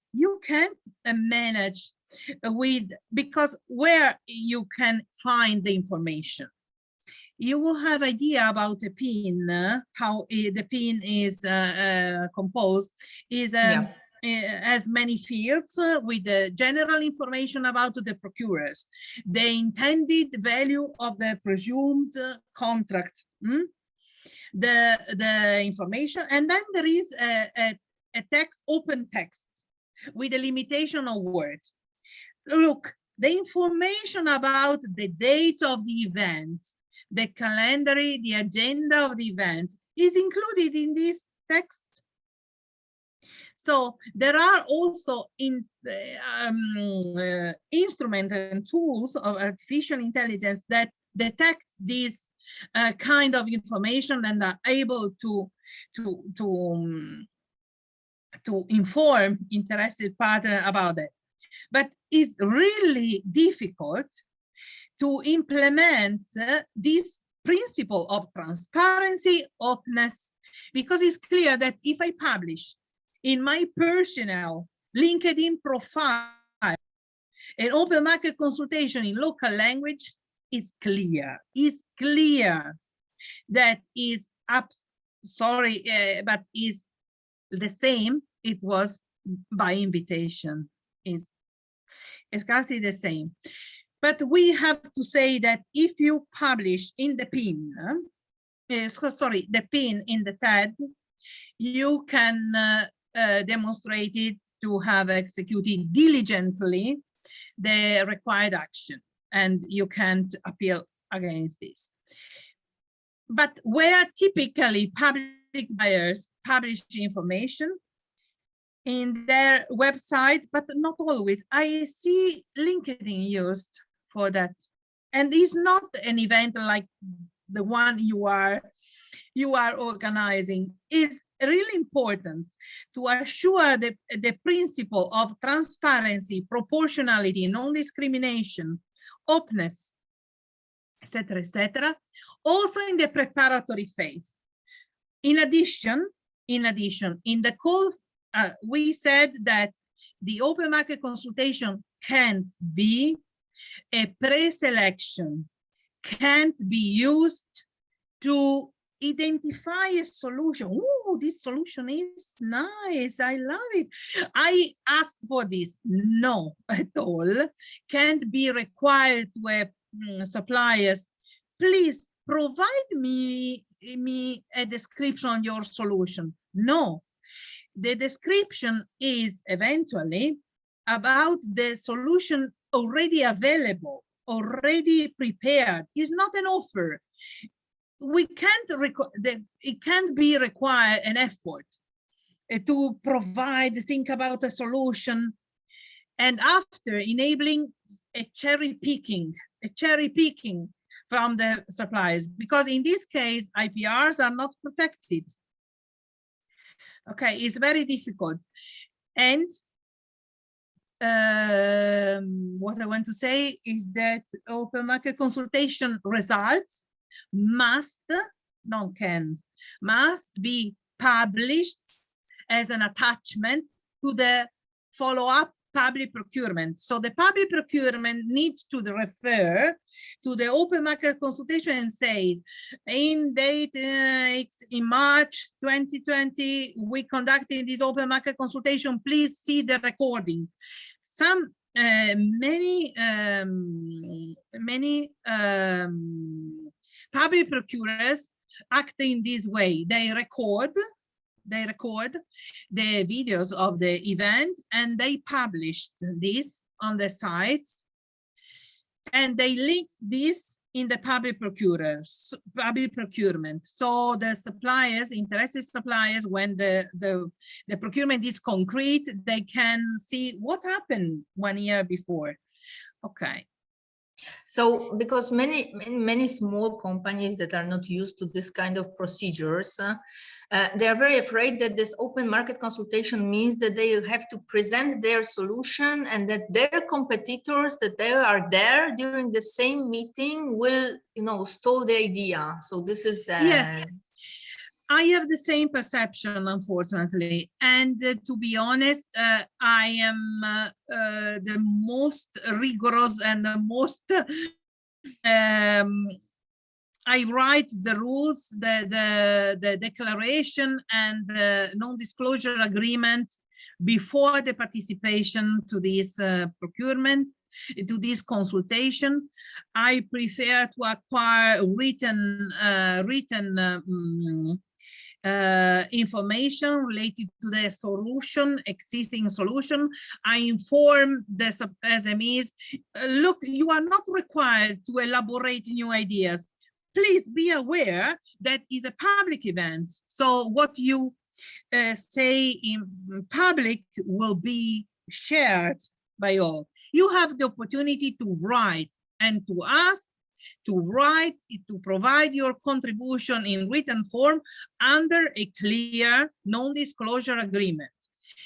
manage with, because where you can find the information, you will have idea about the PIN, how the PIN is composed, is has many fields with the general information about the procurers, the intended value of the presumed contract, the information, and then there is a text, open text, with a limitation of words. Look, the information about the date of the event, the calendar, the agenda of the event is included in this text. So there are also instruments and tools of artificial intelligence that detect this kind of information and are able to inform interested partner about it. But it's really difficult to implement this principle of transparency, openness, because it's clear that if I publish in my personal LinkedIn profile an open market consultation in local language, it's clear that is up, sorry, but is the same it was by invitation, is exactly the same. But we have to say that if you publish in the PIN, the PIN in the TED, you can demonstrate it to have executed diligently the required action, and you can't appeal against this. But where typically public buyers publish information in their website, but not always, I see LinkedIn used for that. And it's not an event like the one you are organizing. It's really important to assure the principle of transparency, proportionality, non-discrimination, openness, etc., also in the preparatory phase. In addition, in the call, we said that the open market consultation can't be a pre-selection, can't be used to identify a solution. Oh, this solution is nice, I love it, I asked for this. No, at all. Can't be required to suppliers, please provide me a description on your solution. No, the description is eventually about the solution already available, already prepared. It's not an offer. We can't it can't be required an effort to provide, think about a solution, and after enabling a cherry picking from the suppliers, because in this case IPRs are not protected. Okay, it's very difficult. And what I want to say is that open market consultation results must be published as an attachment to the follow-up public procurement. So the public procurement needs to refer to the open market consultation and says, in date in March 2020, we conducted this open market consultation. Please see the recording. Some many public procurers act in this way. They record the videos of the event and they published this on the site, and they linked this in the public procurement. So the suppliers, interested suppliers, when the procurement is concrete, they can see what happened 1 year before. Okay. So because many small companies that are not used to this kind of procedures, they are very afraid that this open market consultation means that they have to present their solution and that their competitors that they are there during the same meeting will, you know, stole the idea. So this is the... Yes. I have the same perception, unfortunately. And to be honest, I am the most rigorous and the most, I write the rules, the declaration and the non-disclosure agreement before the participation to this procurement, to this consultation. I prefer to acquire written information related to the solution, existing solution. I inform the SMEs, look, you are not required to elaborate new ideas. Please be aware that is a public event. So what you say in public will be shared by all. You have the opportunity to write and to ask, to write, to provide your contribution in written form under a clear non-disclosure agreement.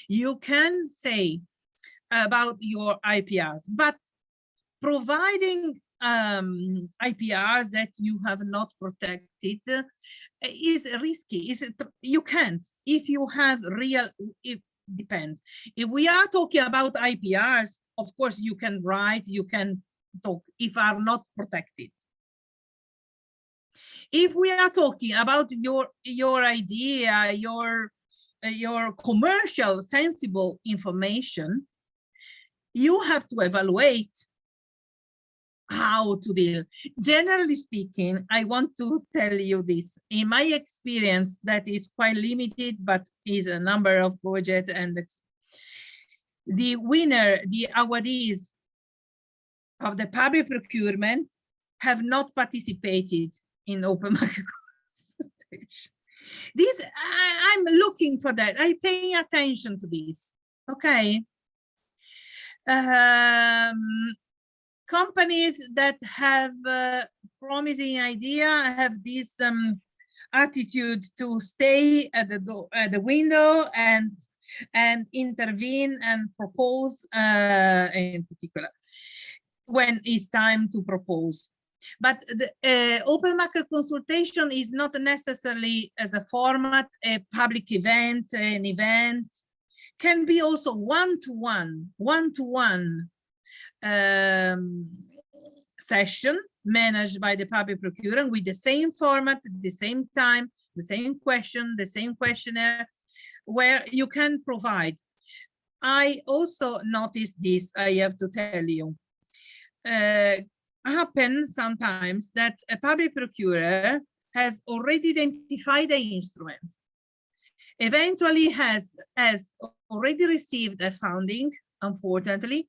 You can say about your IPRs, but providing IPRs that you have not protected is risky. You can't. If you have real, it depends. If we are talking about IPRs, of course you can write, you can talk, if are not protected. If we are talking about your idea, your commercial sensible information, you have to evaluate how to deal. Generally speaking, I want to tell you this. In my experience, that is quite limited, but is a number of projects, and the winner, the awardees of the public procurement have not participated in open market consultation. This, I'm looking for that. I pay attention to this. Okay. Companies that have promising idea have this attitude to stay at the window and intervene and propose in particular when it's time to propose. But the open market consultation is not necessarily as a format, a public event, an event, can be also one-to-one session managed by the public procurement with the same format, the same time, the same question, the same questionnaire, where you can provide. I also noticed this, I have to tell you. Happens sometimes that a public procurer has already identified the instrument, eventually has already received a funding, unfortunately,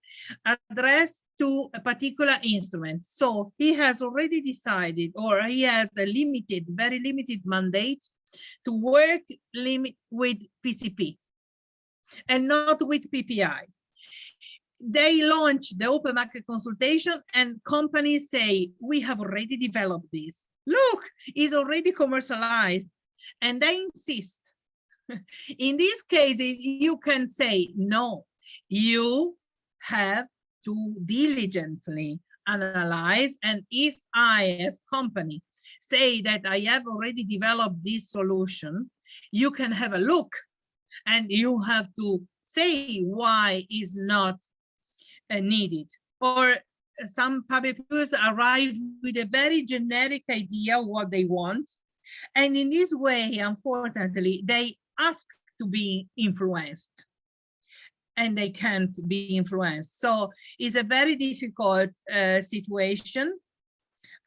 addressed to a particular instrument. So he has already decided, or he has a limited, very limited mandate to work with PCP and not with PPI. They launch the open market consultation and companies say, we have already developed this. Look, it's already commercialized. And they insist. In these cases, you can say, no, you have to diligently analyze. And if I, as company, say that I have already developed this solution, you can have a look and you have to say why is not needed. Or some public procurers arrive with a very generic idea of what they want. And in this way, unfortunately, they ask to be influenced and they can't be influenced. So it's a very difficult situation.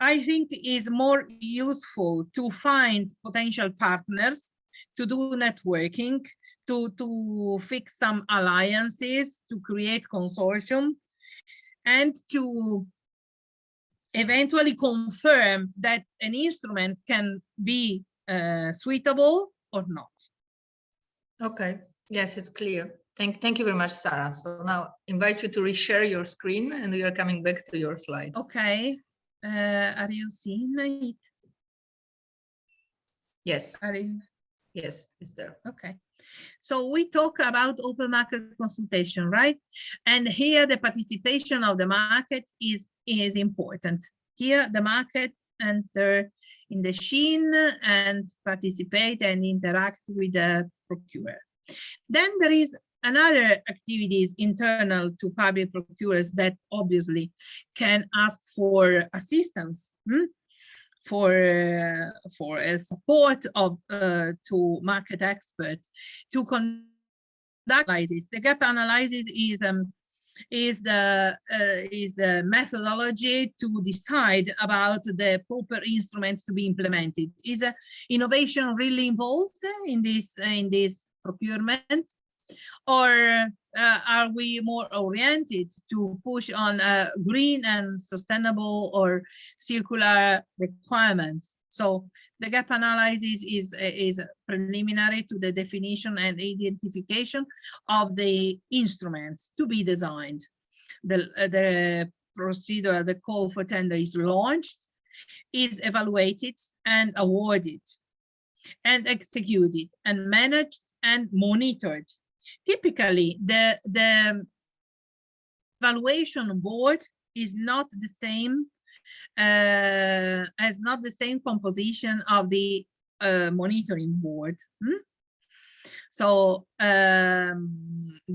I think it's more useful to find potential partners, to do networking, to fix some alliances, to create consortium, and to eventually confirm that an instrument can be suitable or not. Okay, yes, it's clear. Thank you very much, Sarah. So now invite you to reshare your screen and we are coming back to your slides. Okay, are you seeing it? Yes, Are you... yes, it's there. Okay. So we talk about open market consultation, right? And here the participation of the market is important. Here the market enter in the scene and participate and interact with the procurer. Then there is another activities internal to public procurers that obviously can ask for assistance. For a support of to market experts to conduct analysis. The gap analysis is the methodology to decide about the proper instruments to be implemented. Is innovation really involved in this procurement, or are we more oriented to push on green and sustainable or circular requirements? So the gap analysis is preliminary to the definition and identification of the instruments to be designed. The procedure, the call for tender is launched, is evaluated and awarded, and executed and managed and monitored. Typically, the evaluation board is not the same, has not the same composition of the monitoring board. So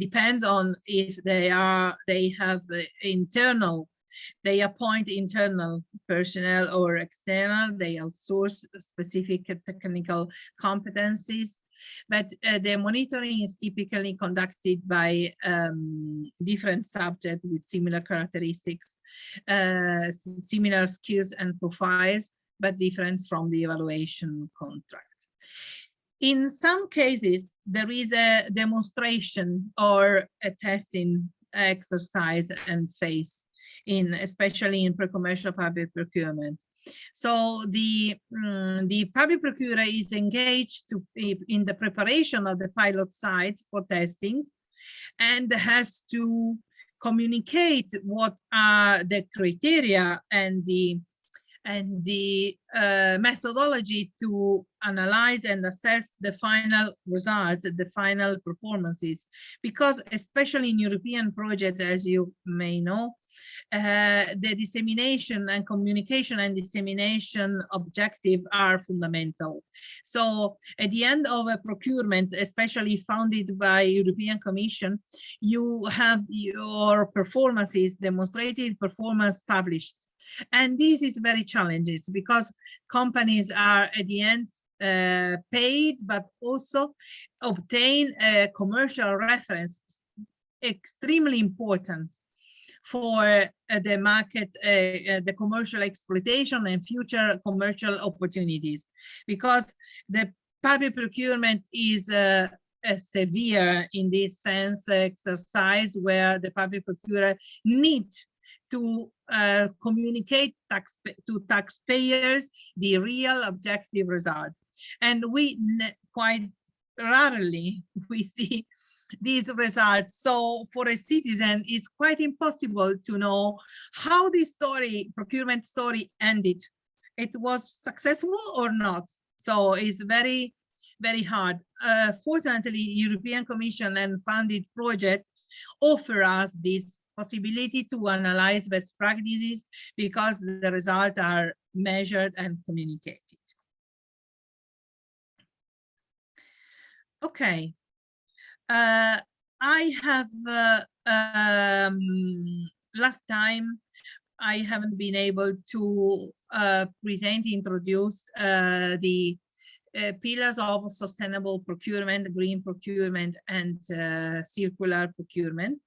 depends on if they have internal, they appoint internal personnel or external, they outsource specific technical competencies. But the monitoring is typically conducted by different subjects with similar characteristics, similar skills and profiles, but different from the evaluation contract. In some cases, there is a demonstration or a testing exercise and phase, especially in pre-commercial public procurement. So the public procurer is engaged in the preparation of the pilot sites for testing and has to communicate what are the criteria and the methodology to analyze and assess the final results, the final performances, because especially in European projects, as you may know, the dissemination and communication and dissemination objective are fundamental. So at the end of a procurement, especially funded by European Commission, you have your performances, demonstrated performance published. And this is very challenging because companies are at the end paid, but also obtain a commercial reference, extremely important for the market, the commercial exploitation and future commercial opportunities, because the public procurement is severe in this sense exercise where the public procurer needs to communicate to taxpayers the real objective result. And we quite rarely we see these results. So for a citizen, it's quite impossible to know how this procurement story ended. It was successful or not. So it's very, very hard. Fortunately, European Commission and funded projects offer us this possibility to analyze best practices because the results are measured and communicated. Okay. I have last time I haven't been able to introduce the pillars of sustainable procurement, green procurement, and circular procurement.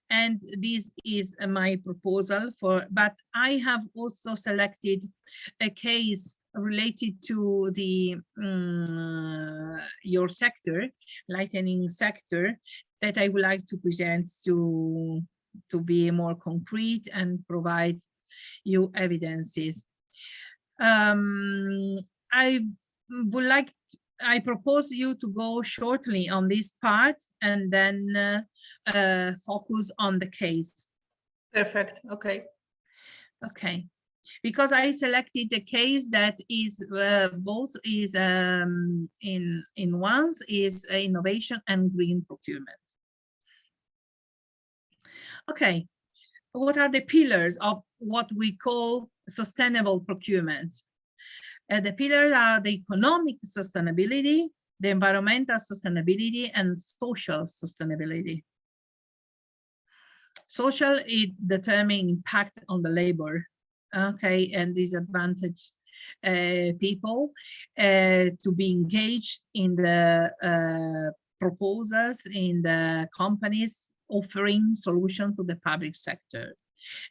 And this is my proposal but I have also selected a case related to the your sector, lightning sector, that I would like to present to be more concrete and provide EU evidences. I propose you to go shortly on this part and then focus on the case. Perfect. Okay. Okay. Because I selected the case that is both is in ones is innovation and green procurement. Okay, what are the pillars of what we call sustainable procurement? The pillars are the economic sustainability, the environmental sustainability, and social sustainability. Social is determining impact on the labor, okay, and disadvantaged people to be engaged in the proposals in the companies offering solutions to the public sector.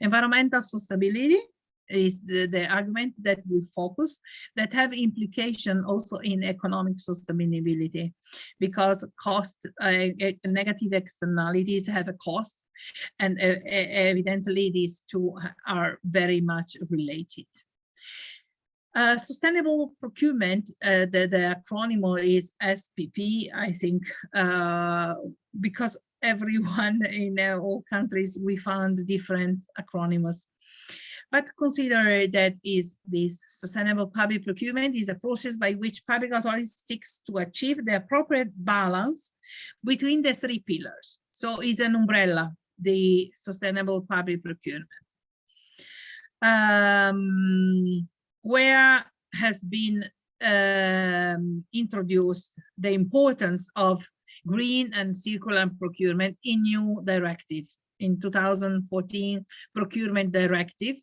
Environmental sustainability is the argument that we focus that have implication also in economic sustainability, because cost negative externalities have a cost, and evidently these two are very much related. Sustainable procurement, the acronym is SPP, I think, because everyone in all countries we found different acronyms. But consider that this sustainable public procurement is a process by which public authorities seeks to achieve the appropriate balance between the three pillars. So it's an umbrella, the sustainable public procurement. Where has been introduced the importance of green and circular procurement in new directive in 2014 procurement directive.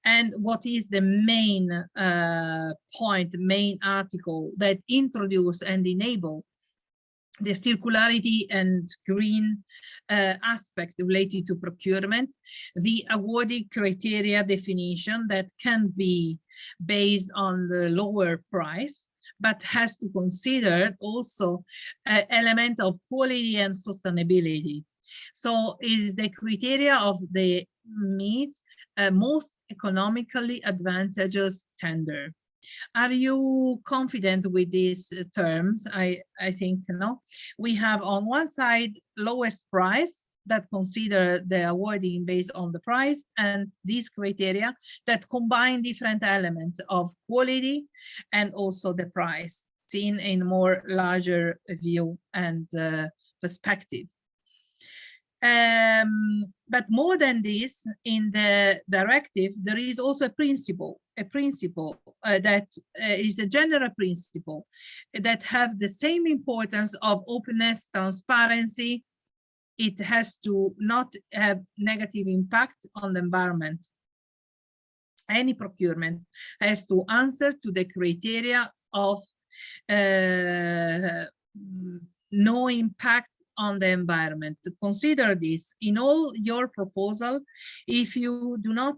And what is the main point, main article that introduce and enable the circularity and green aspect related to procurement, the awarding criteria definition that can be based on the lower price, but has to consider also an element of quality and sustainability. So is the criteria of the meet most economically advantageous tender. Are you confident with these terms? I think no. We have on one side lowest price that consider the awarding based on the price, and these criteria that combine different elements of quality and also the price seen in more larger view and perspective. But more than this, in the directive, there is also a principle that is a general principle that have the same importance of openness, transparency. It has to not have negative impact on the environment. Any procurement has to answer to the criteria of no impact on the environment. To consider this in all your proposal. If you do not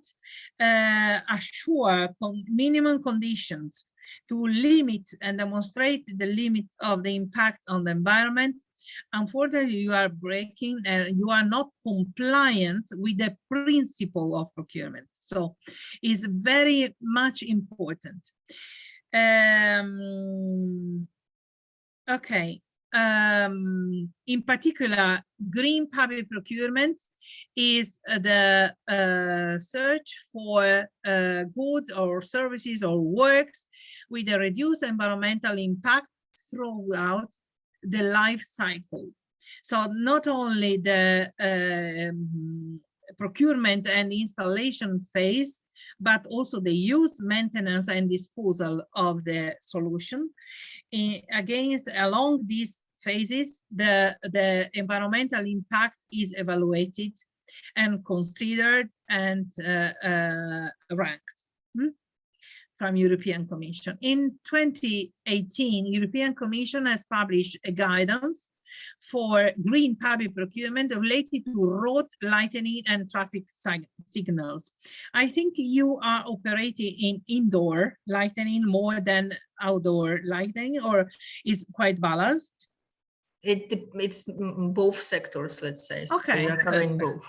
assure minimum conditions to limit and demonstrate the limit of the impact on the environment, unfortunately you are breaking and you are not compliant with the principle of procurement. So it's very much important. Okay. In particular, green public procurement is the search for goods or services or works with a reduced environmental impact throughout the life cycle. So not only the procurement and installation phase, but also the use, maintenance, and disposal of the solution. Along these phases, the environmental impact is evaluated and considered and ranked from European Commission. In 2018, European Commission has published a guidance for green public procurement related to road lighting and traffic signals. I think you are operating in indoor lighting more than outdoor lighting, or is quite balanced? It's both sectors, let's say. Okay. So we are covering both.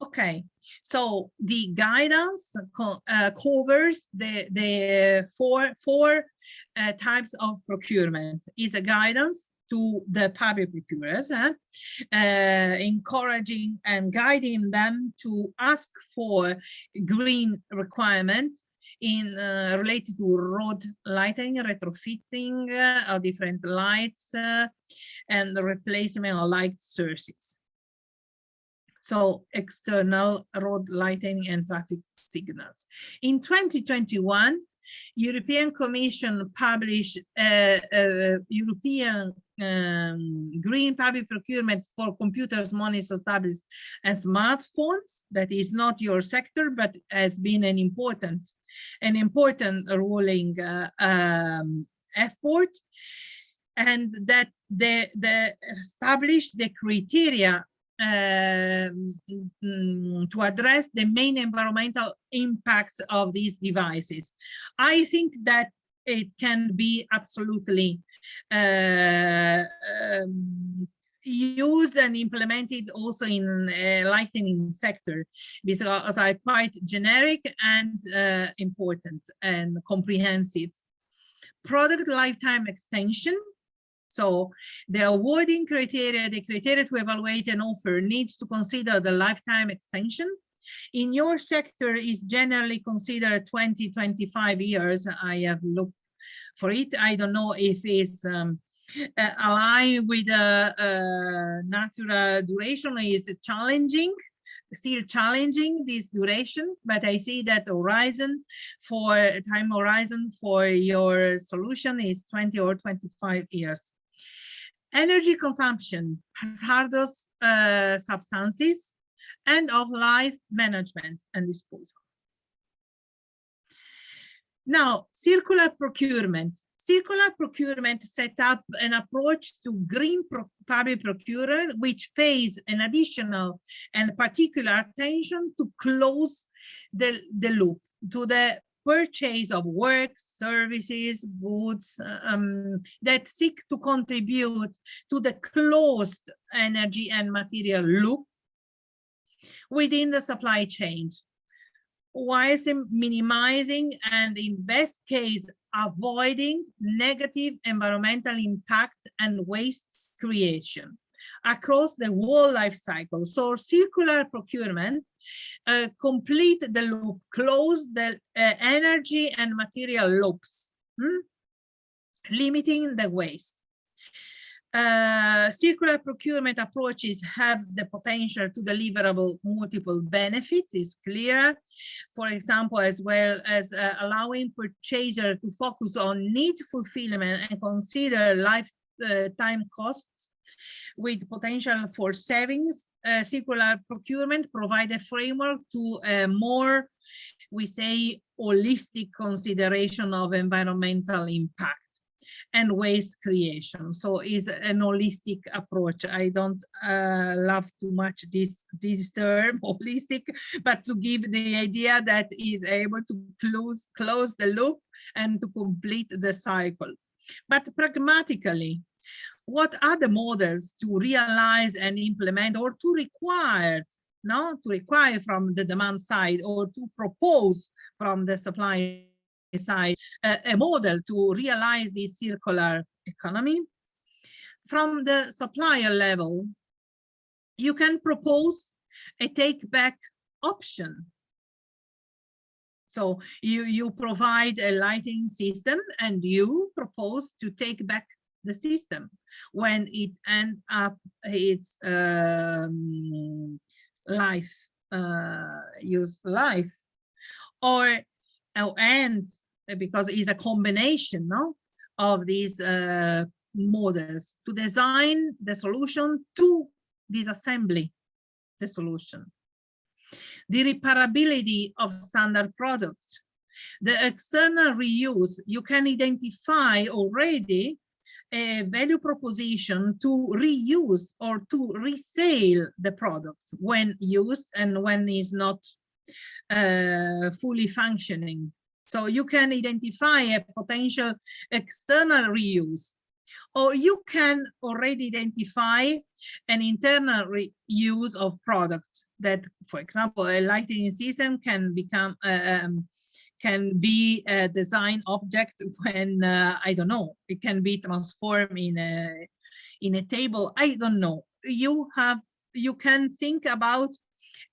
Okay. So the guidance covers the four types of procurement. Is a guidance to the public procurers, encouraging and guiding them to ask for green requirement in related to road lighting, retrofitting of different lights, and the replacement of light sources. So external road lighting and traffic signals. In 2021, European Commission published European Green Public Procurement for computers, monitors, tablets, and smartphones. That is not your sector, but has been an important ruling effort, and that they established the criteria to address the main environmental impacts of these devices. I think that it can be absolutely used and implemented also in lighting sector, because are quite generic and important and comprehensive. Product lifetime extension. So the awarding criteria, the criteria to evaluate an offer needs to consider the lifetime extension. In your sector is generally considered 20-25 years. I have looked for it. I don't know if it's aligned with natural duration. Is challenging, still challenging this duration, but I see that horizon for time horizon for your solution is 20 or 25 years. Energy consumption, hazardous substances, end of life management and disposal. Now, circular procurement. Circular procurement set up an approach to green public procurement, which pays an additional and particular attention to close the loop, to the purchase of work, services, goods that seek to contribute to the closed energy and material loop within the supply chain, while minimizing and, in best case, avoiding negative environmental impact and waste creation across the whole life cycle. So circular procurement complete the loop, close the energy and material loops, limiting the waste. Circular procurement approaches have the potential to deliverable multiple benefits, is clear. For example, as well as allowing purchaser to focus on need fulfillment and consider lifetime costs with potential for savings. Circular procurement provide a framework to a more, we say, holistic consideration of environmental impact and waste creation. So is an holistic approach. I don't love too much this term holistic, but to give the idea that is able to close the loop and to complete the cycle. But pragmatically, what are the models to realize and implement, or to require, from the demand side, or to propose from the supply side a model to realize this circular economy? From the supplier level, you can propose a take-back option. So you provide a lighting system and you propose to take back the system when it ends up its use life, or ends, because it's a combination of these models, to design the solution, to disassembly the solution. The reparability of standard products, the external reuse. You can identify already a value proposition to reuse or to resale the product when used and when is not fully functioning. So you can identify a potential external reuse Or you can already identify an internal reuse of products that, for example, a lighting system can become can be a design object when I don't know, it can be transformed in a table. I don't know. You can think about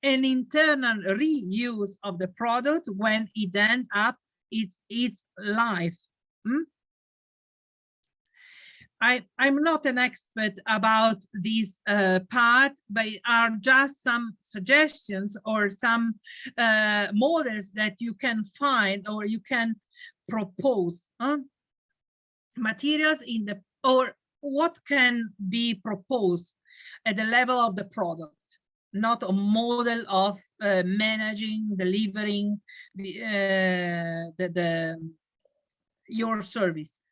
an internal reuse of the product when it ends up its life. I'm not an expert about this part, but are just some suggestions or some models that you can find or you can propose. Materials in the, or what can be proposed at the level of the product, not a model of managing, delivering your service.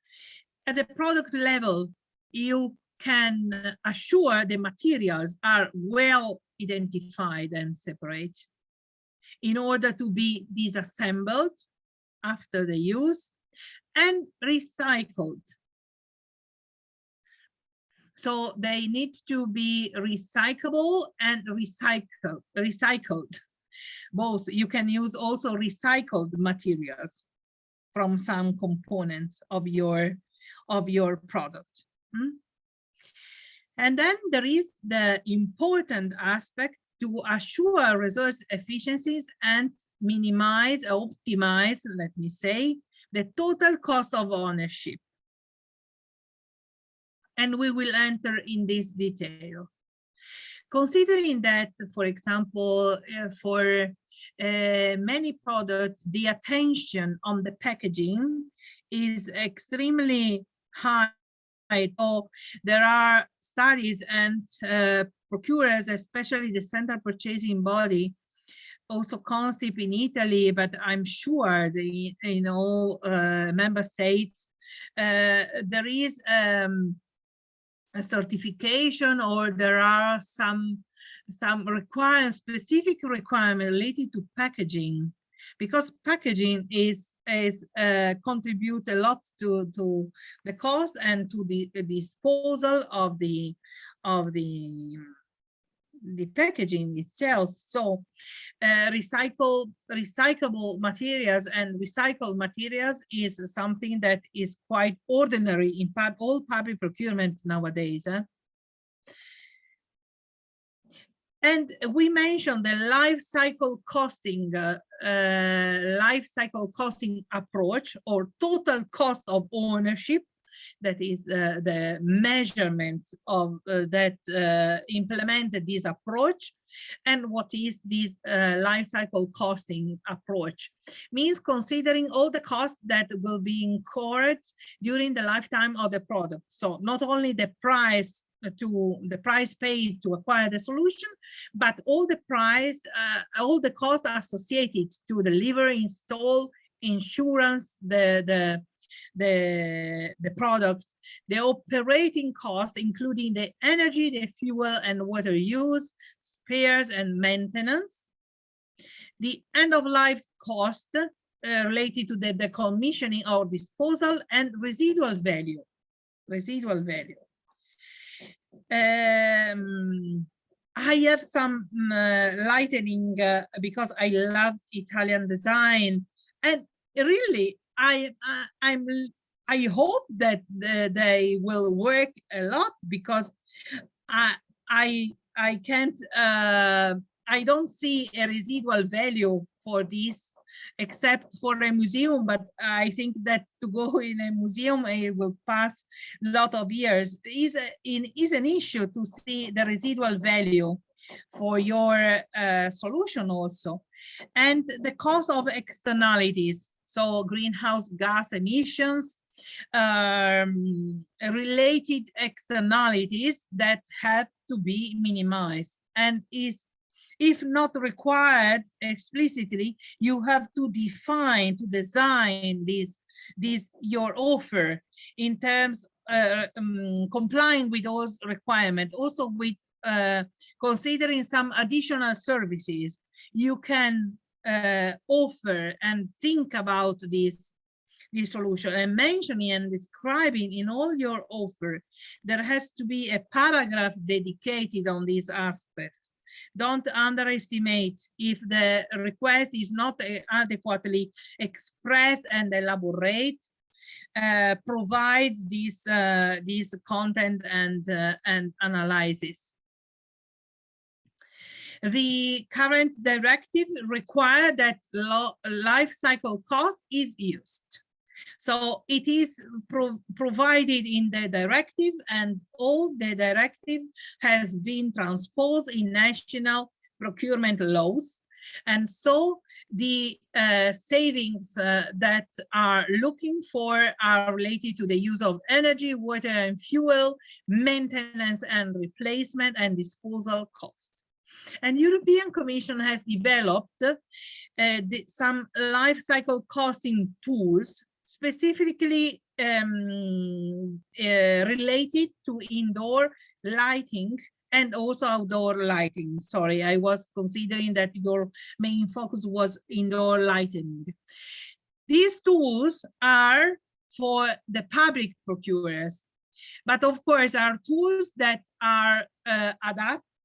At the product level, you can assure the materials are well identified and separate in order to be disassembled after the use and recycled. So they need to be recyclable and recycled. Both. You can use also recycled materials from some components of your product. And then there is the important aspect to assure resource efficiencies and minimize, optimize, let me say, the total cost of ownership. And we will enter in this detail. Considering that, for example, for many products, the attention on the packaging is extremely high. So there are studies and procurers, especially the central purchasing body, also concept in Italy, but I'm sure the member states, there is a certification, or there are some specific requirement related to packaging, because packaging is contribute a lot to the cost and to the disposal of the packaging itself. So recyclable materials and recycled materials is something that is quite ordinary in all public procurement nowadays. And we mentioned the life cycle costing approach, or total cost of ownership. That is the measurement of that implemented this approach. And what is this life cycle costing approach? Means considering all the costs that will be incurred during the lifetime of the product. So not only the price paid to acquire the solution, but all the costs associated to deliver, install, insurance, the product, the operating cost, including the energy, the fuel and water use, spares and maintenance, the end of life cost related to the decommissioning or disposal, and residual value. I have some lightning because I love Italian design, and really I hope that they will work a lot, because I can't I don't see a residual value for this except for a museum, but I think that to go in a museum, it will pass a lot of years. Is an issue to see the residual value for your solution also, and the cost of externalities. So greenhouse gas emissions, related externalities that have to be minimized, and is, if not required explicitly, you have to define, to design your offer in terms complying with those requirements. Also with considering some additional services you can offer, and think about this this solution, and mentioning and describing in all your offer, there has to be a paragraph dedicated on these aspects. Don't underestimate if the request is not adequately expressed and elaborate. Provide this content and analysis. The current directive requires that life cycle cost is used. So it is provided in the directive, and all the directive has been transposed in national procurement laws. And so the savings that are looking for are related to the use of energy, water and fuel, maintenance and replacement, and disposal costs. And European Commission has developed some life cycle costing tools specifically related to indoor lighting and also outdoor lighting. Sorry, I was considering that your main focus was indoor lighting. These tools are for the public procurers, but of course are tools that are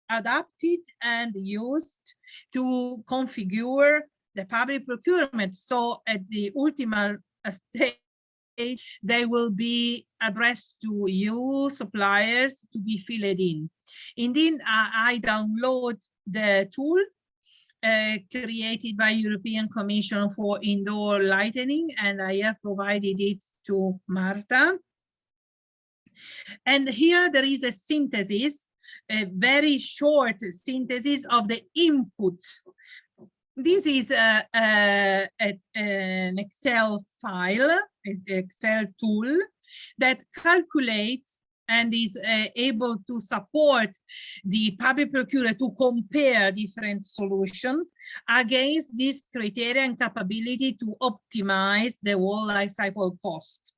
adapted and used to configure the public procurement. So at the ultimate stage, they will be addressed to you suppliers to be filled in. Indeed, I download the tool created by European Commission for indoor lighting, and I have provided it to Marta. And here there is a synthesis, a very short synthesis of the input. This is an Excel file, an Excel tool that calculates and is able to support the public procurer to compare different solutions against this criteria and capability to optimize the whole life cycle cost.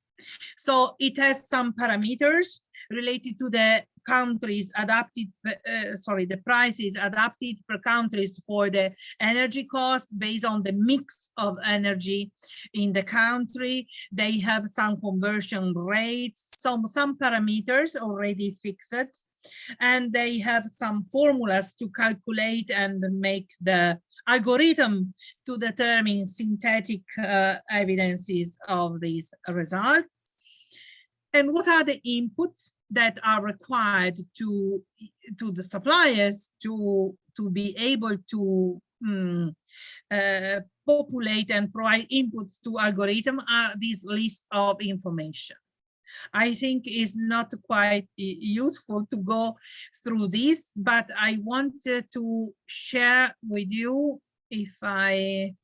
So it has some parameters related to the countries adapted, the prices adapted per countries for the energy cost based on the mix of energy in the country. They have some conversion rates, some parameters already fixed, and they have some formulas to calculate and make the algorithm to determine synthetic evidences of this result. And what are the inputs that are required to the suppliers to be able to populate and provide inputs to algorithm are this list of information. I think is not quite useful to go through this, but I wanted to share with you if I,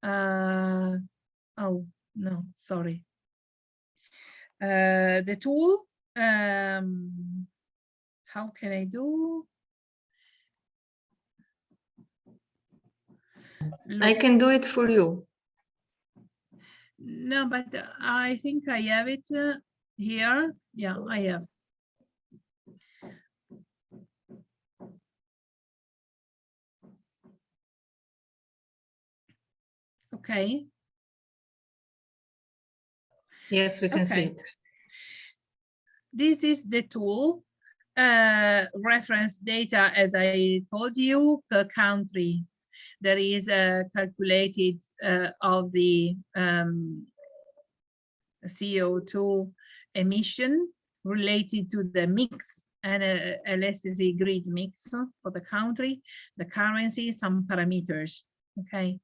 oh no, sorry. The tool, how can I do? I can do it for you. No, but I think I have it here. Yeah, I have. Okay. Yes, we can see it. This is the tool. Reference data, as I told you, per country. There is a calculated of the CO2 emission related to the mix and electricity grid mix for the country, the currency, some parameters. Okay.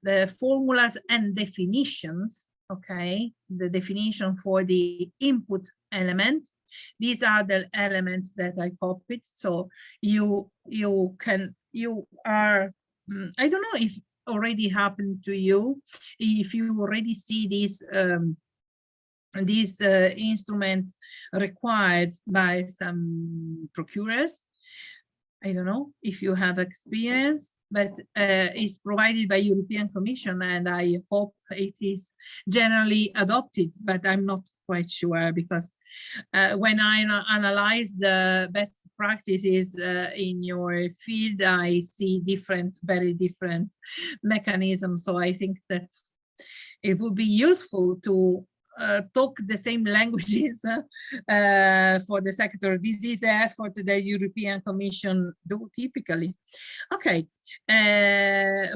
The formulas and definitions. Okay, the definition for the input element. These are the elements that I copied. So you are, I don't know if already happened to you, if you already see this instrument required by some procurers. I don't know if you have experience, but is provided by European Commission, and I hope it is generally adopted, but I'm not quite sure, because when I analyze the best practices in your field, I see very different mechanisms. So I think that It would be useful to talk the same languages for the sector. This is the effort the European Commission do typically. Okay,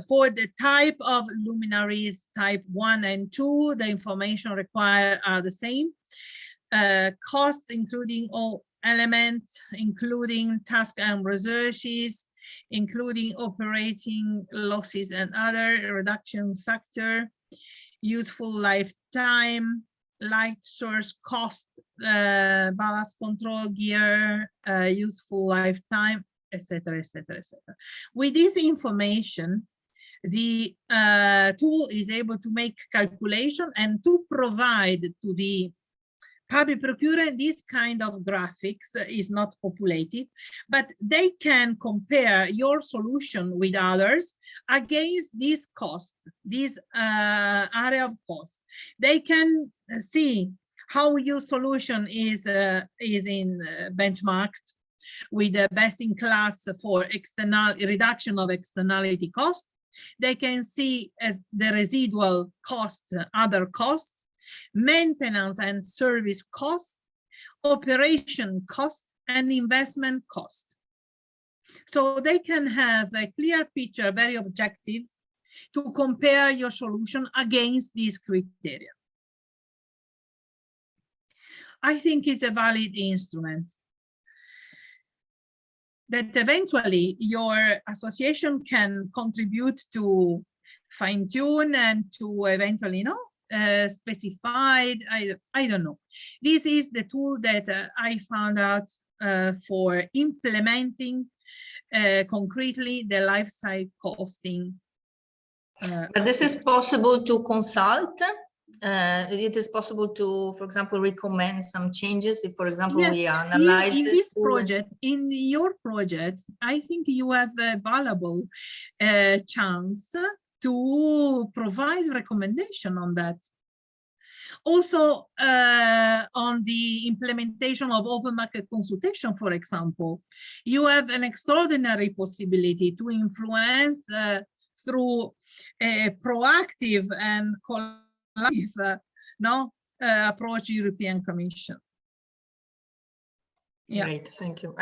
for the type of luminaries, type 1 and 2, the information required are the same. Costs, including all elements, including task and resources, including operating losses and other reduction factor, useful lifetime, light source cost, ballast control gear, useful lifetime, etc., etc., etc. With this information, the tool is able to make calculation and to provide to the public procurement. This kind of graphics is not populated, but they can compare your solution with others against this cost, this area of cost. They can see how your solution is in benchmarked with the best in class for external reduction of externality cost. They can see as the residual cost, other costs, maintenance and service cost, operation cost, and investment cost. So they can have a clear picture, very objective, to compare your solution against these criteria. I think it's a valid instrument that eventually your association can contribute to fine-tune and to eventually, specified, I don't know. This is the tool that I found out for implementing concretely the life cycle costing. But this is possible to consult. It is possible to, for example, recommend some changes. If, for example, yes, we analyze in this project, in your project, I think you have a valuable chance to provide recommendation on that. Also, on the implementation of open market consultation, for example, you have an extraordinary possibility to influence through a proactive and collaborative approach European Commission. Yeah. Great, thank you.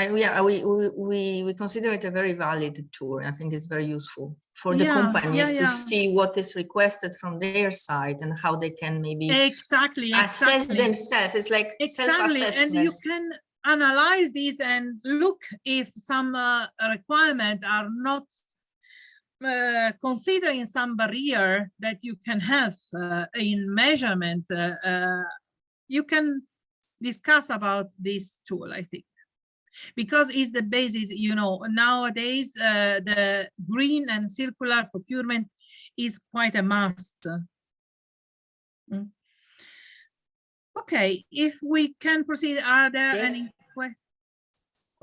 We consider it a very valid tool. I think it's very useful for the companies to see what is requested from their side and how they can maybe assess themselves. It's like self-assessment. And you can analyze this and look if some requirements are not considering some barrier that you can have in measurement. You can discuss about this tool, I think, because it's the basis. Nowadays the green and circular procurement is quite a must. Okay, if we can proceed, are there any questions?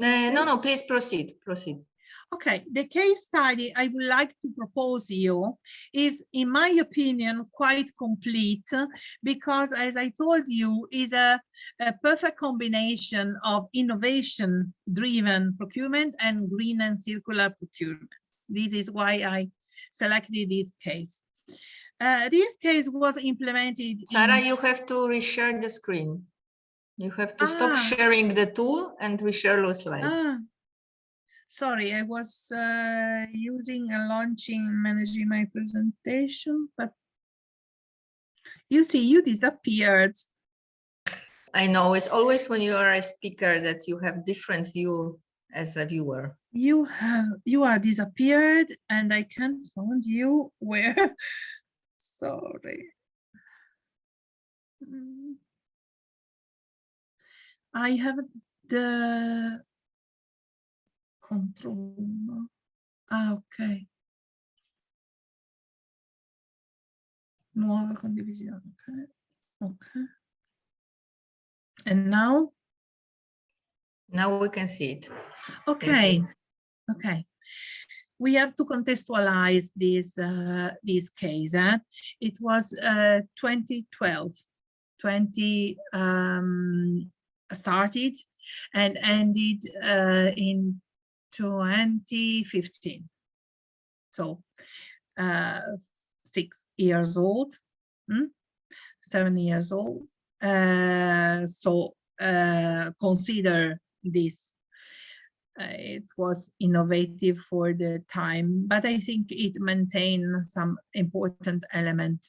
No, please proceed. Okay, the case study I would like to propose you is, in my opinion, quite complete, because, as I told you, is a perfect combination of innovation-driven procurement and green and circular procurement. This is why I selected this case. This case was implemented. Sarah, you have to reshare the screen. You have to stop sharing the tool and reshare your slide. Sorry, I was using a launching, managing my presentation, but you see, you disappeared. I know, it's always when you are a speaker that you have different view as a viewer. You are disappeared and I can't find you where. Sorry. I have the control. Ok. Nuova condivisione. Okay. And now? Now we can see it. Okay. Okay. We have to contextualize this case. It was 2012. 20 started and ended in 2015. So 6 years old, 7 years old. So consider this. It was innovative for the time, but I think it maintained some important element.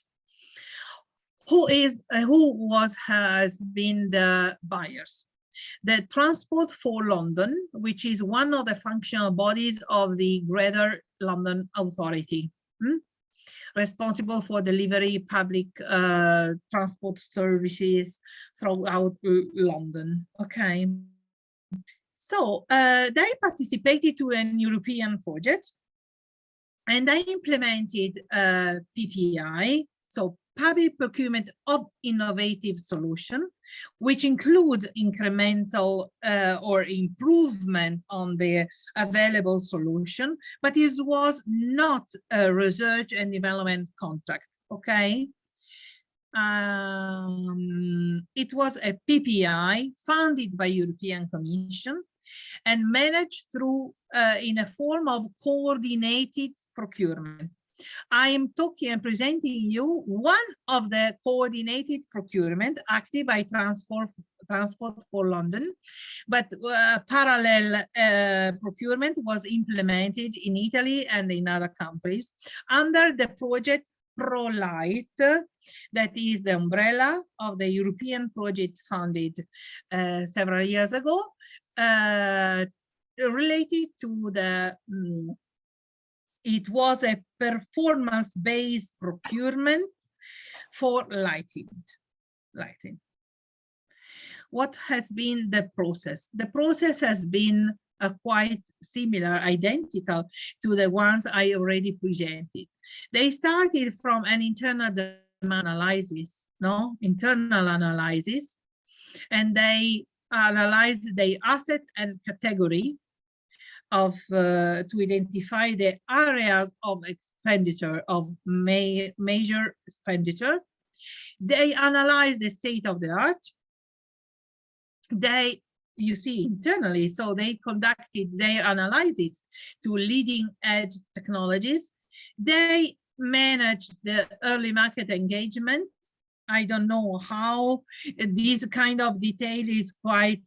Who has been the buyers? The Transport for London, which is one of the functional bodies of the Greater London Authority, responsible for delivery public transport services throughout London. Okay. So they participated to an European project, and they implemented PPI, so public procurement of innovative solution, which includes incremental or improvement on the available solution, but it was not a research and development contract. Okay. It was a PPI funded by European Commission and managed through in a form of coordinated procurement. I am talking and presenting you one of the coordinated procurement acted by Transport for London, but parallel procurement was implemented in Italy and in other countries under the project ProLight, that is the umbrella of the European project funded several years ago, related to the it was a performance-based procurement for lighting. What has been the process? The process has been quite similar, identical to the ones I already presented. They started from an internal demand analysis, internal analysis, and they analyzed the asset and category of to identify the areas of expenditure, of major expenditure. They analyzed the state of the art. You see, internally, so they conducted their analysis to leading edge technologies. They managed the early market engagement. I don't know how this kind of detail is quite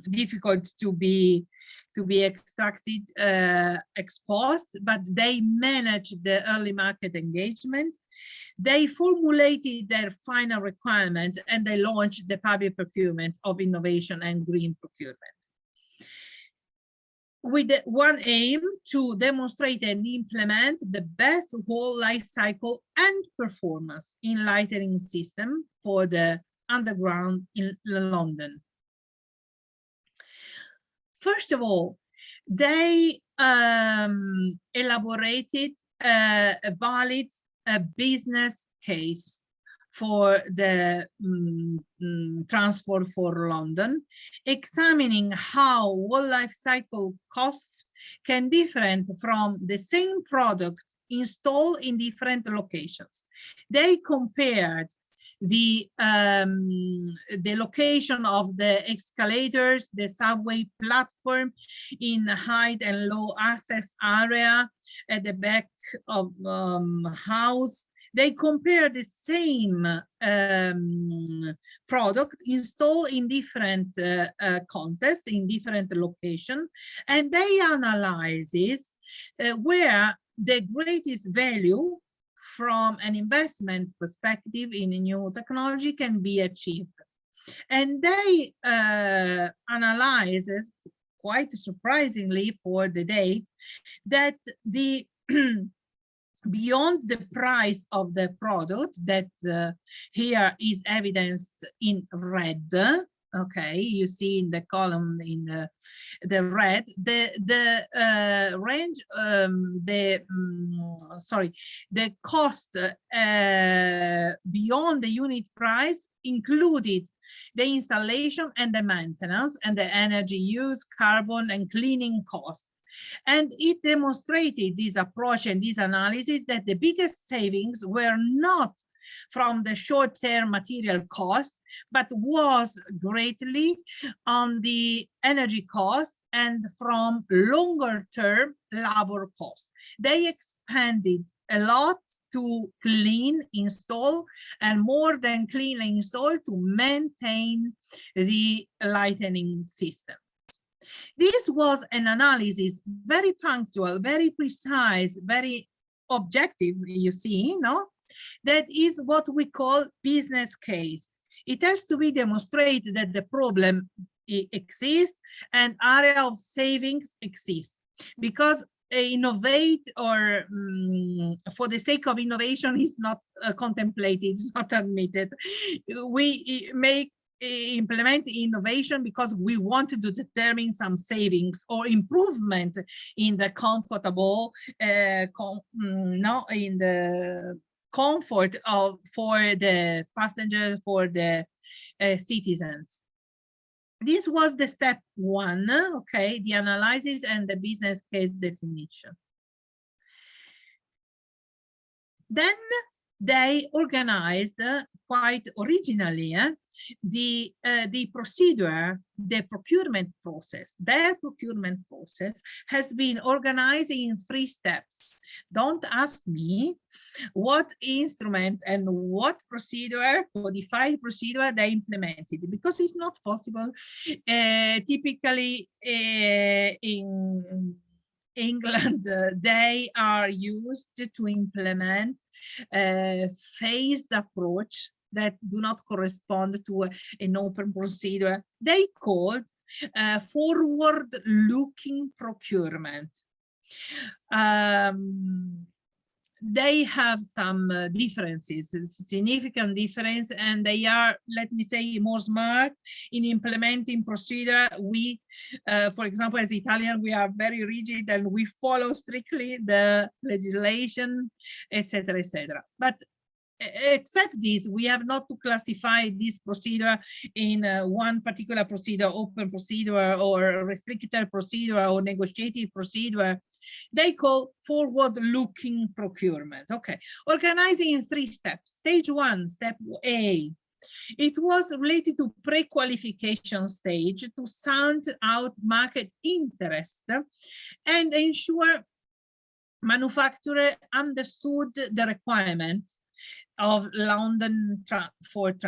difficult to be extracted, exposed, but they managed the early market engagement. They formulated their final requirement and they launched the public procurement of innovation and green procurement, with one aim to demonstrate and implement the best whole life cycle and performance in lighting system for the underground in London. First of all, they elaborated a valid business case for the Transport for London, examining how whole life cycle costs can differ from the same product installed in different locations. They compared the location of the escalators, the subway platform in high and low access area at the back of house. They compare the same product installed in different contexts, in different locations, and they analyze where the greatest value from an investment perspective in a new technology can be achieved. And they analyze, quite surprisingly for the date, that the beyond the price of the product that here is evidenced in red, okay, you see in the column in the red, the range, the cost beyond the unit price included the installation and the maintenance and the energy use, carbon and cleaning costs. And it demonstrated, this approach and this analysis, that the biggest savings were not from the short-term material cost, but was greatly on the energy cost and from longer-term labor costs. They expanded a lot to clean, install, and more than clean and install, to maintain the lightning system. This was an analysis, very punctual, very precise, very objective, you see, no? That is what we call business case. It has to be demonstrated that the problem exists and area of savings exists, because innovate or for the sake of innovation is not contemplated, it's not admitted. We make implement innovation because we want to determine some savings or improvement in the comfortable in the comfort of for the passengers, for the citizens. This was the step one, okay, the analysis and the business case definition. Then they organized quite originally the procedure, the procurement process. Their procurement process has been organized in 3 steps. Don't ask me what instrument and what procedure, codified procedure they implemented, because it's not possible. Typically in England, they are used to implement a phased approach that do not correspond to an open procedure. They called forward-looking procurement. They have some differences, significant difference, and they are, let me say, more smart in implementing procedure. We, for example, as Italian, we are very rigid and we follow strictly the legislation, etc., etc. But except this, we have not to classify this procedure in one particular procedure, open procedure or restricted procedure or negotiated procedure. They call forward-looking procurement. Okay, organizing in 3 steps. Stage 1, step A. It was related to pre-qualification stage to sound out market interest and ensure manufacturer understood the requirements of London transport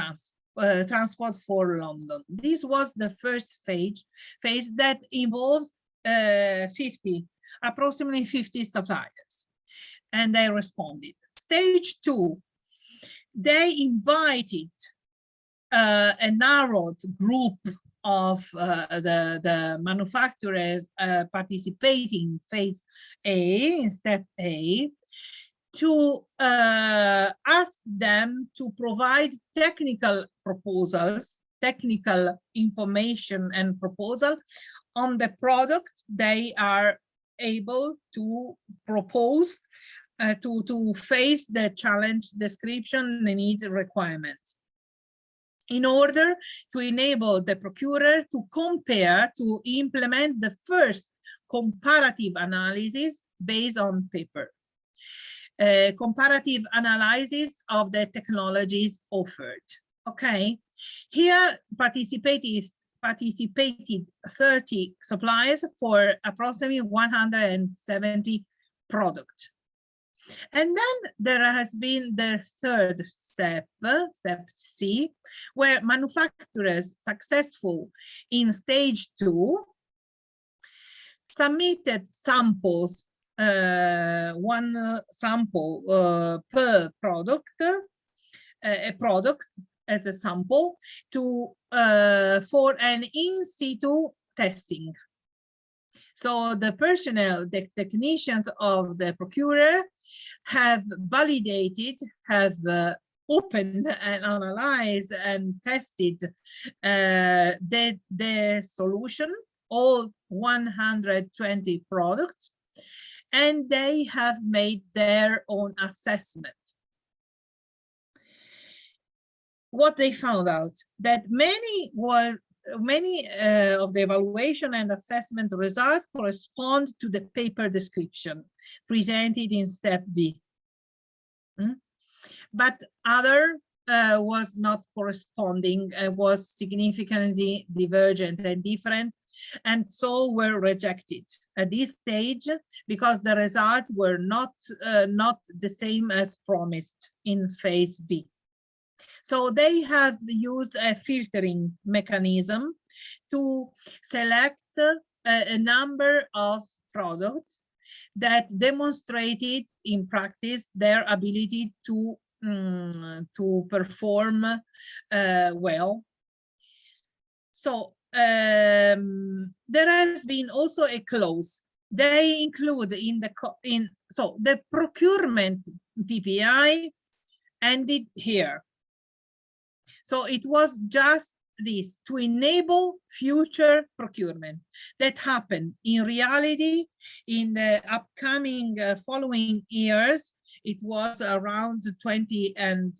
for London. This was the first phase that involves approximately 50 suppliers, and they responded. Stage 2, they invited a narrowed group of the manufacturers participating in phase A, in step A, to ask them to provide technical proposals, technical information and proposal on the product they are able to propose to face the challenge description, the needs, requirements, in order to enable the procurer to compare, to implement the first comparative analysis based on paper. Comparative analysis of the technologies offered. Okay, here participated 30 suppliers for approximately 170 products. And then there has been the third step, step C, where manufacturers successful in stage 2 submitted samples, one sample per product, a product as a sample to for an in situ testing. So the personnel, the technicians of the procurer have validated, have opened and analyzed and tested the solution, all 120 products, and they have made their own assessment. What they found out, that many of the evaluation and assessment results correspond to the paper description presented in step B. but other was not corresponding, was significantly divergent and different, and so were rejected at this stage because the results were not the same as promised in phase B. So they have used a filtering mechanism to select a number of products that demonstrated in practice their ability to perform well. So there has been also a clause. They include so the procurement PPI ended here. So it was just this, to enable future procurement that happened in reality in the upcoming following years. It was around 20 and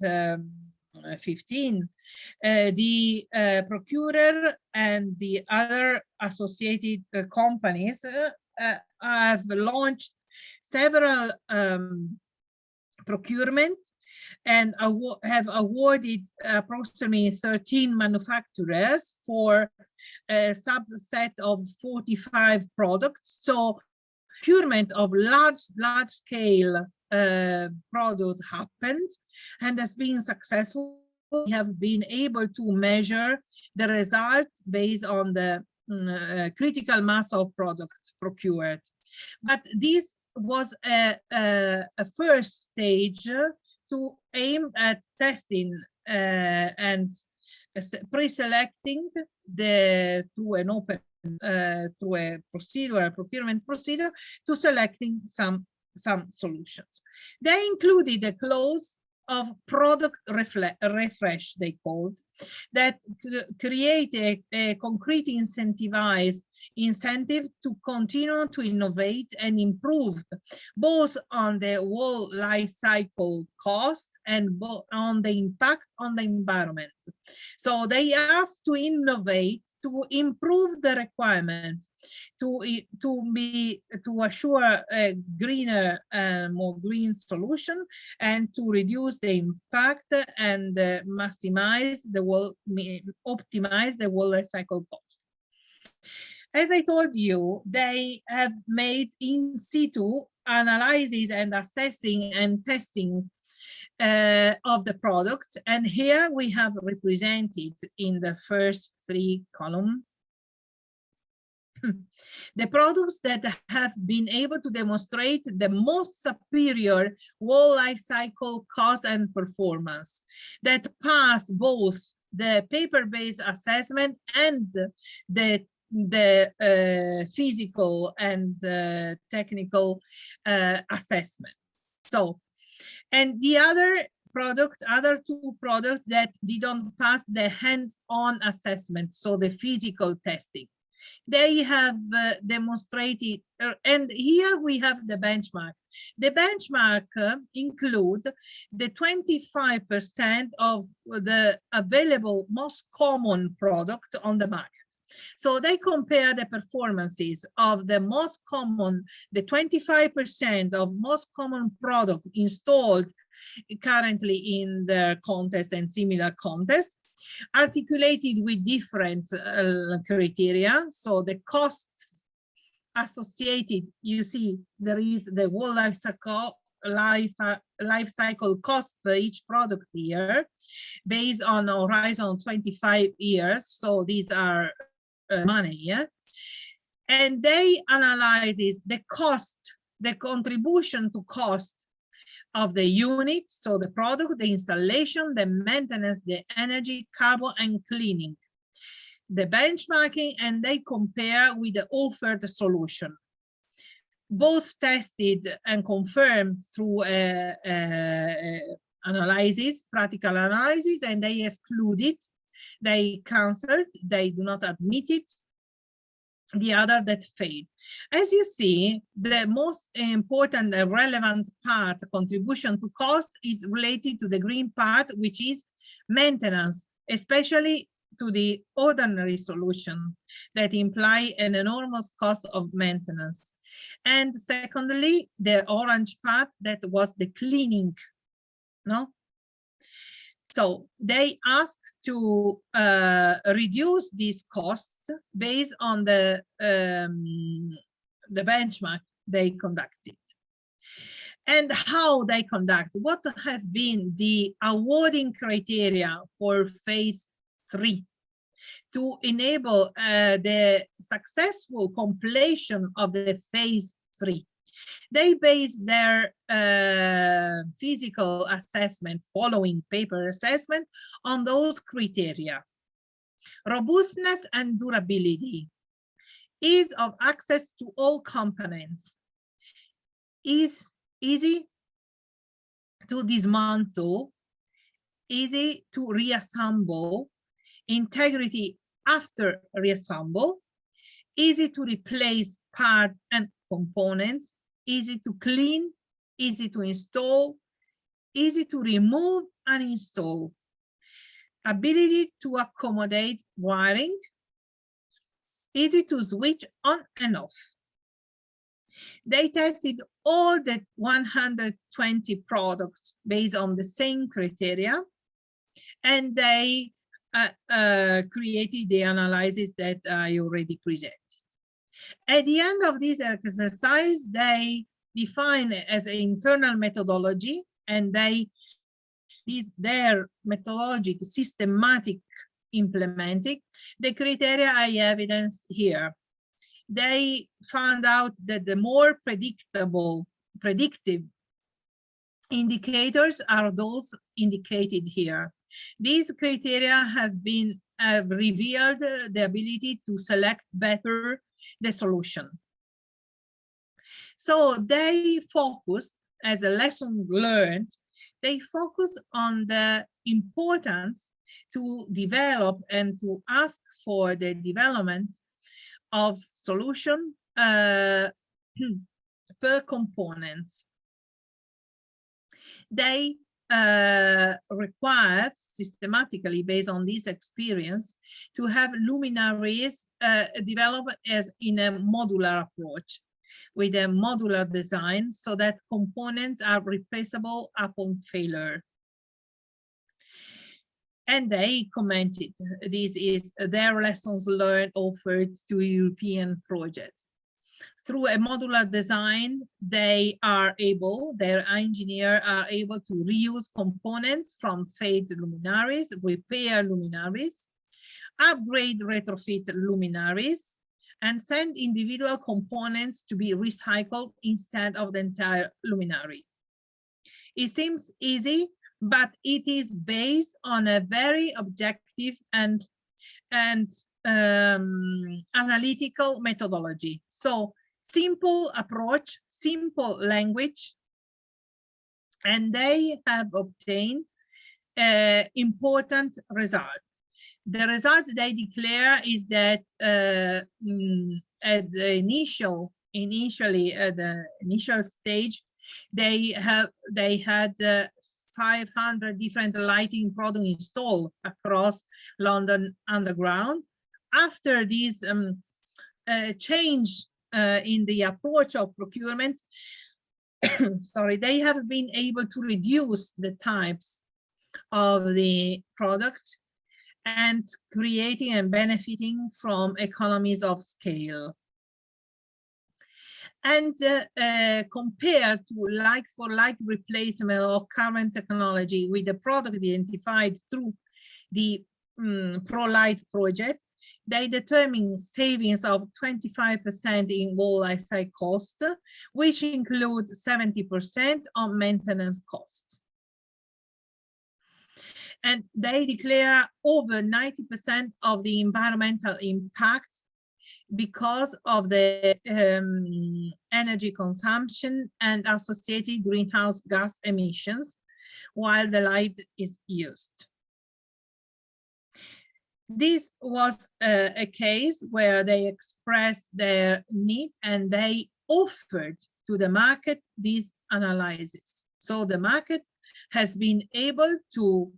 15. The procurer and the other associated companies have launched several procurement and have awarded approximately 13 manufacturers for a subset of 45 products. So procurement of large scale product happened and has been successful. We have been able to measure the result based on the critical mass of products procured. But this was a first stage to aim at testing and pre-selecting through an open through a procurement procedure, to selecting some solutions. They included a clause of product refresh, they called, that create a concrete incentive to continue to innovate and improve both on the whole life cycle cost and on the impact on the environment. So they asked to innovate, to improve the requirements, to assure a greener and more green solution, and to reduce the impact and optimize the whole life cycle cost. As I told you, they have made in situ analysis and assessing and testing of the products. And here we have represented in the first 3 columns the products that have been able to demonstrate the most superior whole life cycle cost and performance, that pass both the paper-based assessment and the physical and technical assessment. So, and the other 2 products that didn't pass the hands-on assessment, so the physical testing, they have demonstrated, and here we have the benchmark. The benchmark include the 25% of the available most common product on the market. So they compare the performances of the most common, the 25% of most common product installed currently in the contest and similar contests, articulated with different criteria. So the costs associated, you see, there is the whole life cycle cost per each product here, based on horizon 25 years. So these are money, yeah. And they analyzes the cost, the contribution to cost of the unit, so the product, the installation, the maintenance, the energy, carbon, and cleaning, the benchmarking, and they compare with the offered solution. Both tested and confirmed through analysis, practical analysis, and they excluded, they canceled, they do not admit it, the other that failed. As you see, the most important and relevant part, contribution to cost, is related to the green part, which is maintenance, especially to the ordinary solution that imply an enormous cost of maintenance. And secondly, the orange part, that was the cleaning, no? So they asked to reduce these costs based on the benchmark they conducted. And how they conduct, what have been the awarding criteria for phase 3 to enable the successful completion of the phase 3. They base their physical assessment following paper assessment on those criteria. Robustness and durability, ease of access to all components, is easy to dismantle, easy to reassemble, integrity after reassemble, easy to replace parts and components, easy to clean, easy to install, easy to remove and install, ability to accommodate wiring, easy to switch on and off. They tested all the 120 products based on the same criteria, and they created the analysis that I already presented. At the end of this exercise, they define as an internal methodology, and their methodologic systematic implementing the criteria I evidenced here. They found out that the more predictive indicators are those indicated here. These criteria have revealed the ability to select better the solution. So they focused, as a lesson learned, they focus on the importance to develop and to ask for the development of solution per component. They required systematically, based on this experience, to have luminaries developed as in a modular approach, with a modular design, so that components are replaceable upon failure. And they commented, this is their lessons learned offered to European projects. Through a modular design, their engineers are able to reuse components from failed luminaries, repair luminaries, upgrade retrofit luminaries, and send individual components to be recycled instead of the entire luminary. It seems easy, but it is based on a very objective and analytical methodology. So simple approach, simple language, and they have obtained important result. The result they declare is that at the initial stage, they had 500 different lighting products installed across London Underground. After this change in the approach of procurement, sorry, they have been able to reduce the types of the products and creating and benefiting from economies of scale. And compared to like-for-like replacement of current technology with the product identified through the ProLight project, they determine savings of 25% in whole life cost, which includes 70% on maintenance costs. And they declare over 90% of the environmental impact because of the energy consumption and associated greenhouse gas emissions while the light is used. This was a case where they expressed their need and they offered to the market this analysis. So the market has been able to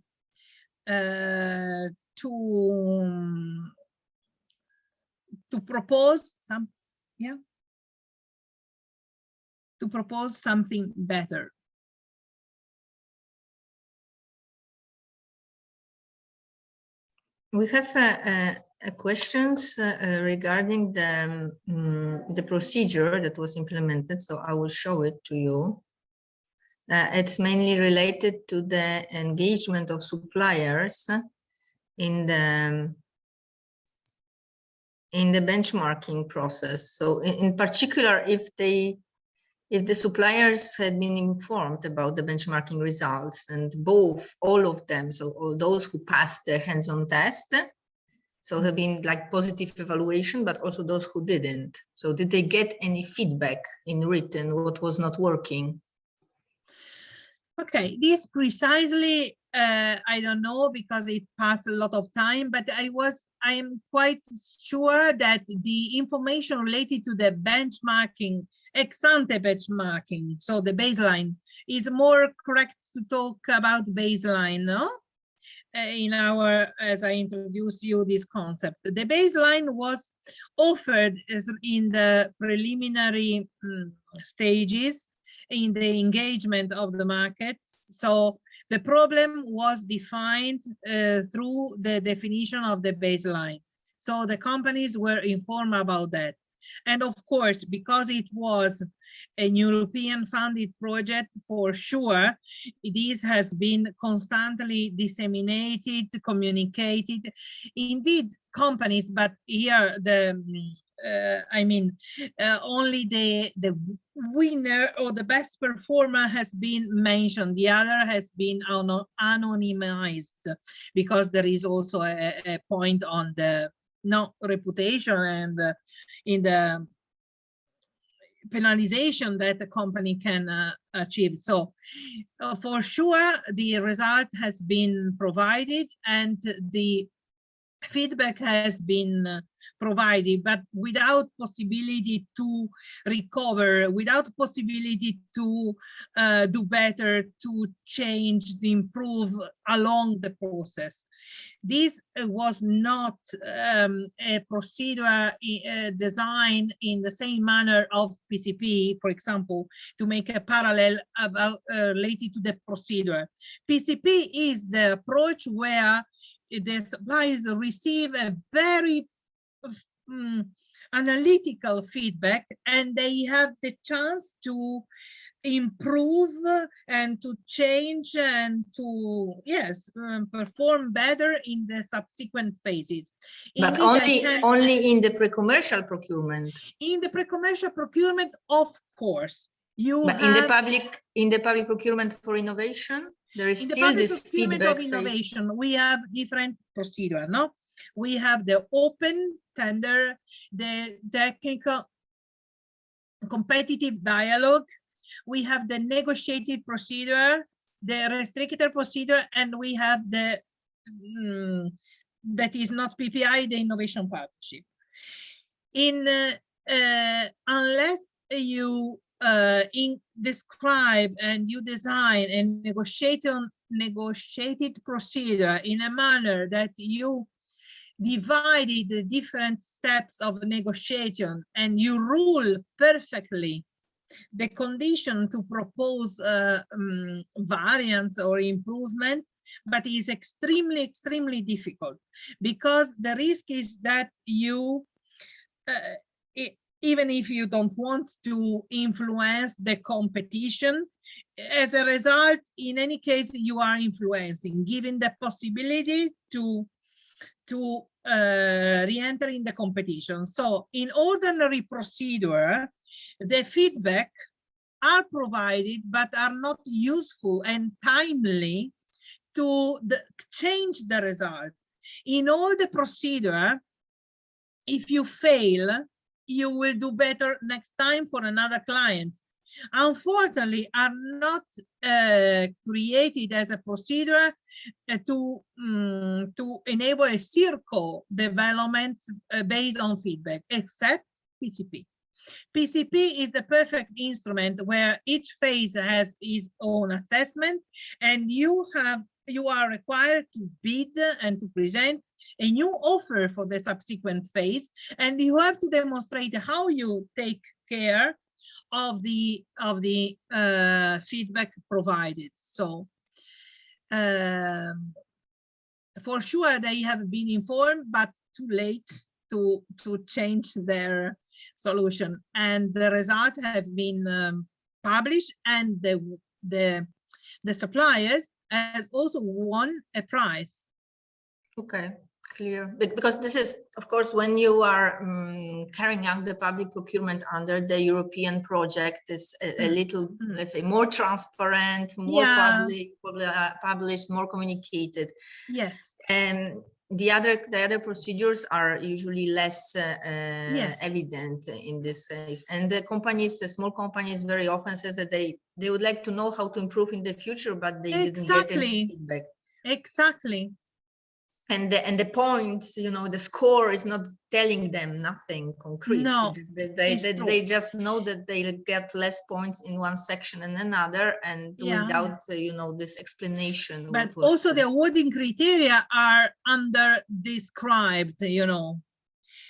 propose something better. We have questions regarding the procedure that was implemented, so I will show it to you. It's mainly related to the engagement of suppliers in the benchmarking process. So in particular, if the suppliers had been informed about the benchmarking results, and all of them, so all those who passed the hands-on test, so there have been like positive evaluation, but also those who didn't. So did they get any feedback in written, what was not working? Okay, this precisely, I don't know because it passed a lot of time, but I am quite sure that the information related to the benchmarking, ex-ante benchmarking, so the baseline, is more correct to talk about baseline, no? As I introduced you this concept. The baseline was offered in the preliminary stages in the engagement of the market. So the problem was defined through the definition of the baseline. So the companies were informed about that. And of course, because it was a European funded project, for sure, this has been constantly disseminated, communicated. Indeed, companies, but here only the winner or the best performer has been mentioned. The other has been anonymized, because there is also a point on the reputation and in the penalization that the company can achieve. So for sure, the result has been provided and the feedback has been provided, but without possibility to recover, without possibility to do better, to change, to improve along the process. This was not a procedure designed in the same manner of PCP, for example, to make a parallel about related to the procedure. PCP is the approach where the suppliers receive a very analytical feedback, and they have the chance to improve and to change and to perform better in the subsequent phases. But only in the pre-commercial procurement. In the pre-commercial procurement, of course. But in the public procurement for innovation, there is still this feedback of innovation phase. We have different procedure, no? We have the open tender, the technical competitive dialogue, we have the negotiated procedure, the restricted procedure, and we have the that is not PPI, the innovation partnership. Unless you describe and you design and negotiated procedure in a manner that you divided the different steps of negotiation and you rule perfectly the condition to propose variance or improvement, but is extremely difficult, because the risk is that you even if you don't want to influence the competition, as a result, in any case, you are influencing, giving the possibility to re-enter in the competition. So in ordinary procedure, the feedback are provided, but are not useful and timely to change the result. In all the procedure, if you fail, you will do better next time for another client. Unfortunately, are not created as a procedure to enable a circle development based on feedback, except PCP. PCP is the perfect instrument where each phase has its own assessment, and you are required to bid and to present a new offer for the subsequent phase, and you have to demonstrate how you take care of the feedback provided. So for sure they have been informed, but too late to change their solution. And the results have been published, and the suppliers has also won a prize. Okay, clear. Because this is, of course, when you are carrying out the public procurement under the European project, is a little, let's say, more transparent, more published, more communicated. Yes. And the other procedures are usually less evident in this case. And the companies, the small companies, very often says that they would like to know how to improve in the future, but they didn't get any feedback. Exactly. And the points, you know, the score is not telling them nothing concrete. No, they just know that they'll get less points in one section and another, and without you know, this explanation. But also the awarding criteria are under described, you know,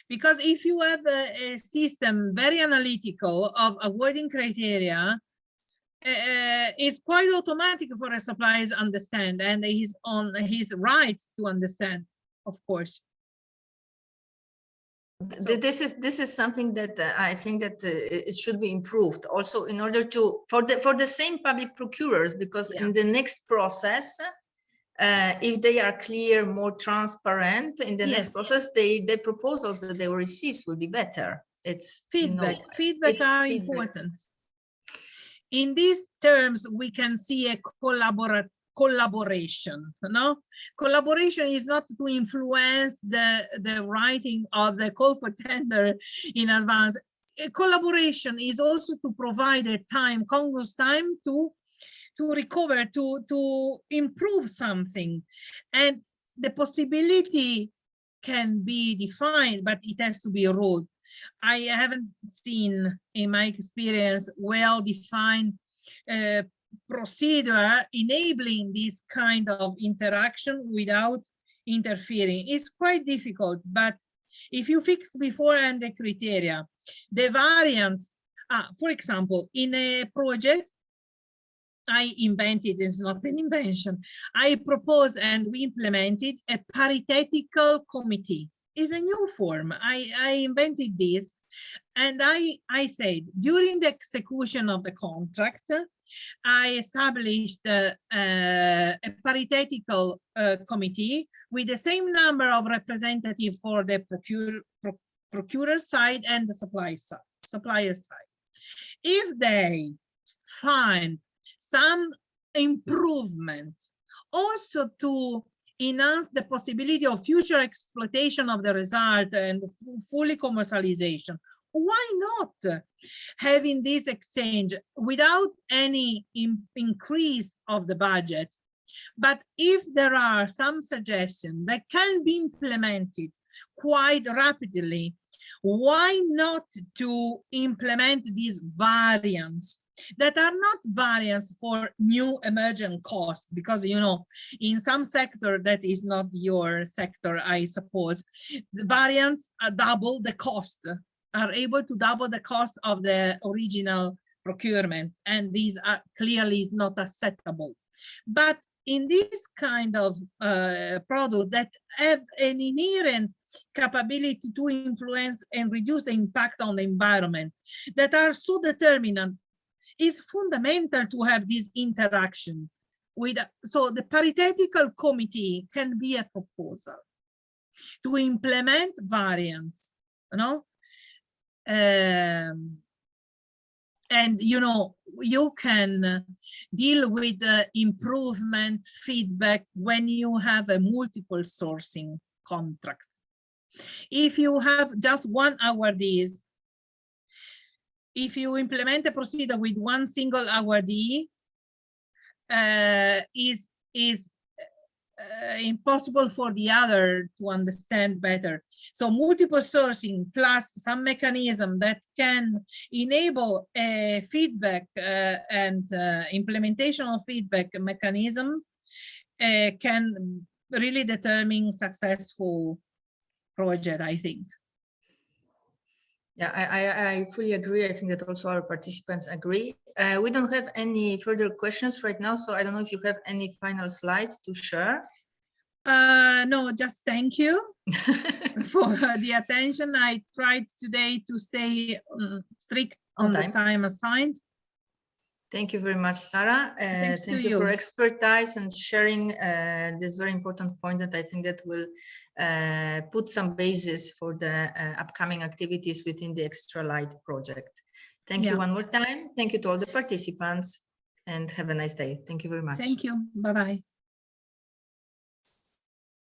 because if you have a system very analytical of awarding criteria, it's quite automatic for a supplier to understand, and he's on his right to understand, of course. So this is something that I think that it should be improved also, in order to for the same public procurers, because in the next process, if they are clear, more transparent in the next process, the proposals that they will receive will be better. It's feedback. You know, feedback are important. In these terms, we can see a collaboration. No, collaboration is not to influence the writing of the call for tender in advance. A collaboration is also to provide a time, congruous time to recover, to improve something, and the possibility can be defined, but it has to be ruled. I haven't seen, in my experience, well-defined procedure enabling this kind of interaction without interfering. It's quite difficult, but if you fix beforehand the criteria, the variance, for example, in a project, I invented, it's not an invention, I proposed and we implemented a paritaitical committee. It's a new form. I invented this, and I said during the execution of the contract, I established a paritaitical committee with the same number of representatives for the procurer side and the supplier side. If they find some improvement, also to enhance the possibility of future exploitation of the result and fully commercialization, why not having this exchange without any increase of the budget? But if there are some suggestions that can be implemented quite rapidly, why not to implement these variants that are not variants for new emergent costs? Because, you know, in some sector that is not your sector, I suppose, the variants are double the cost, are able to double the cost of the original procurement, and these are clearly not acceptable. But in this kind of product that have an inherent capability to influence and reduce the impact on the environment, that are so determinant, it's fundamental to have this interaction with. So the paritaitical committee can be a proposal to implement variants, you know. And, you know, you can deal with improvement feedback when you have a multiple sourcing contract. If you have just one awardees, if you implement a procedure with one single awardee, is impossible for the other to understand better. So multiple sourcing plus some mechanism that can enable a feedback and implementation of feedback mechanism can really determine successful project, I think. Yeah, I fully agree. I think that also our participants agree. We don't have any further questions right now, so I don't know if you have any final slides to share. No, just thank you for the attention. I tried today to stay strict on the time assigned. Thank you very much, Sarah. Thank you for expertise and sharing this very important point that I think that will put some basis for the upcoming activities within the Extra Light project. Thank you one more time. Thank you to all the participants and have a nice day. Thank you very much. Thank you. Bye-bye.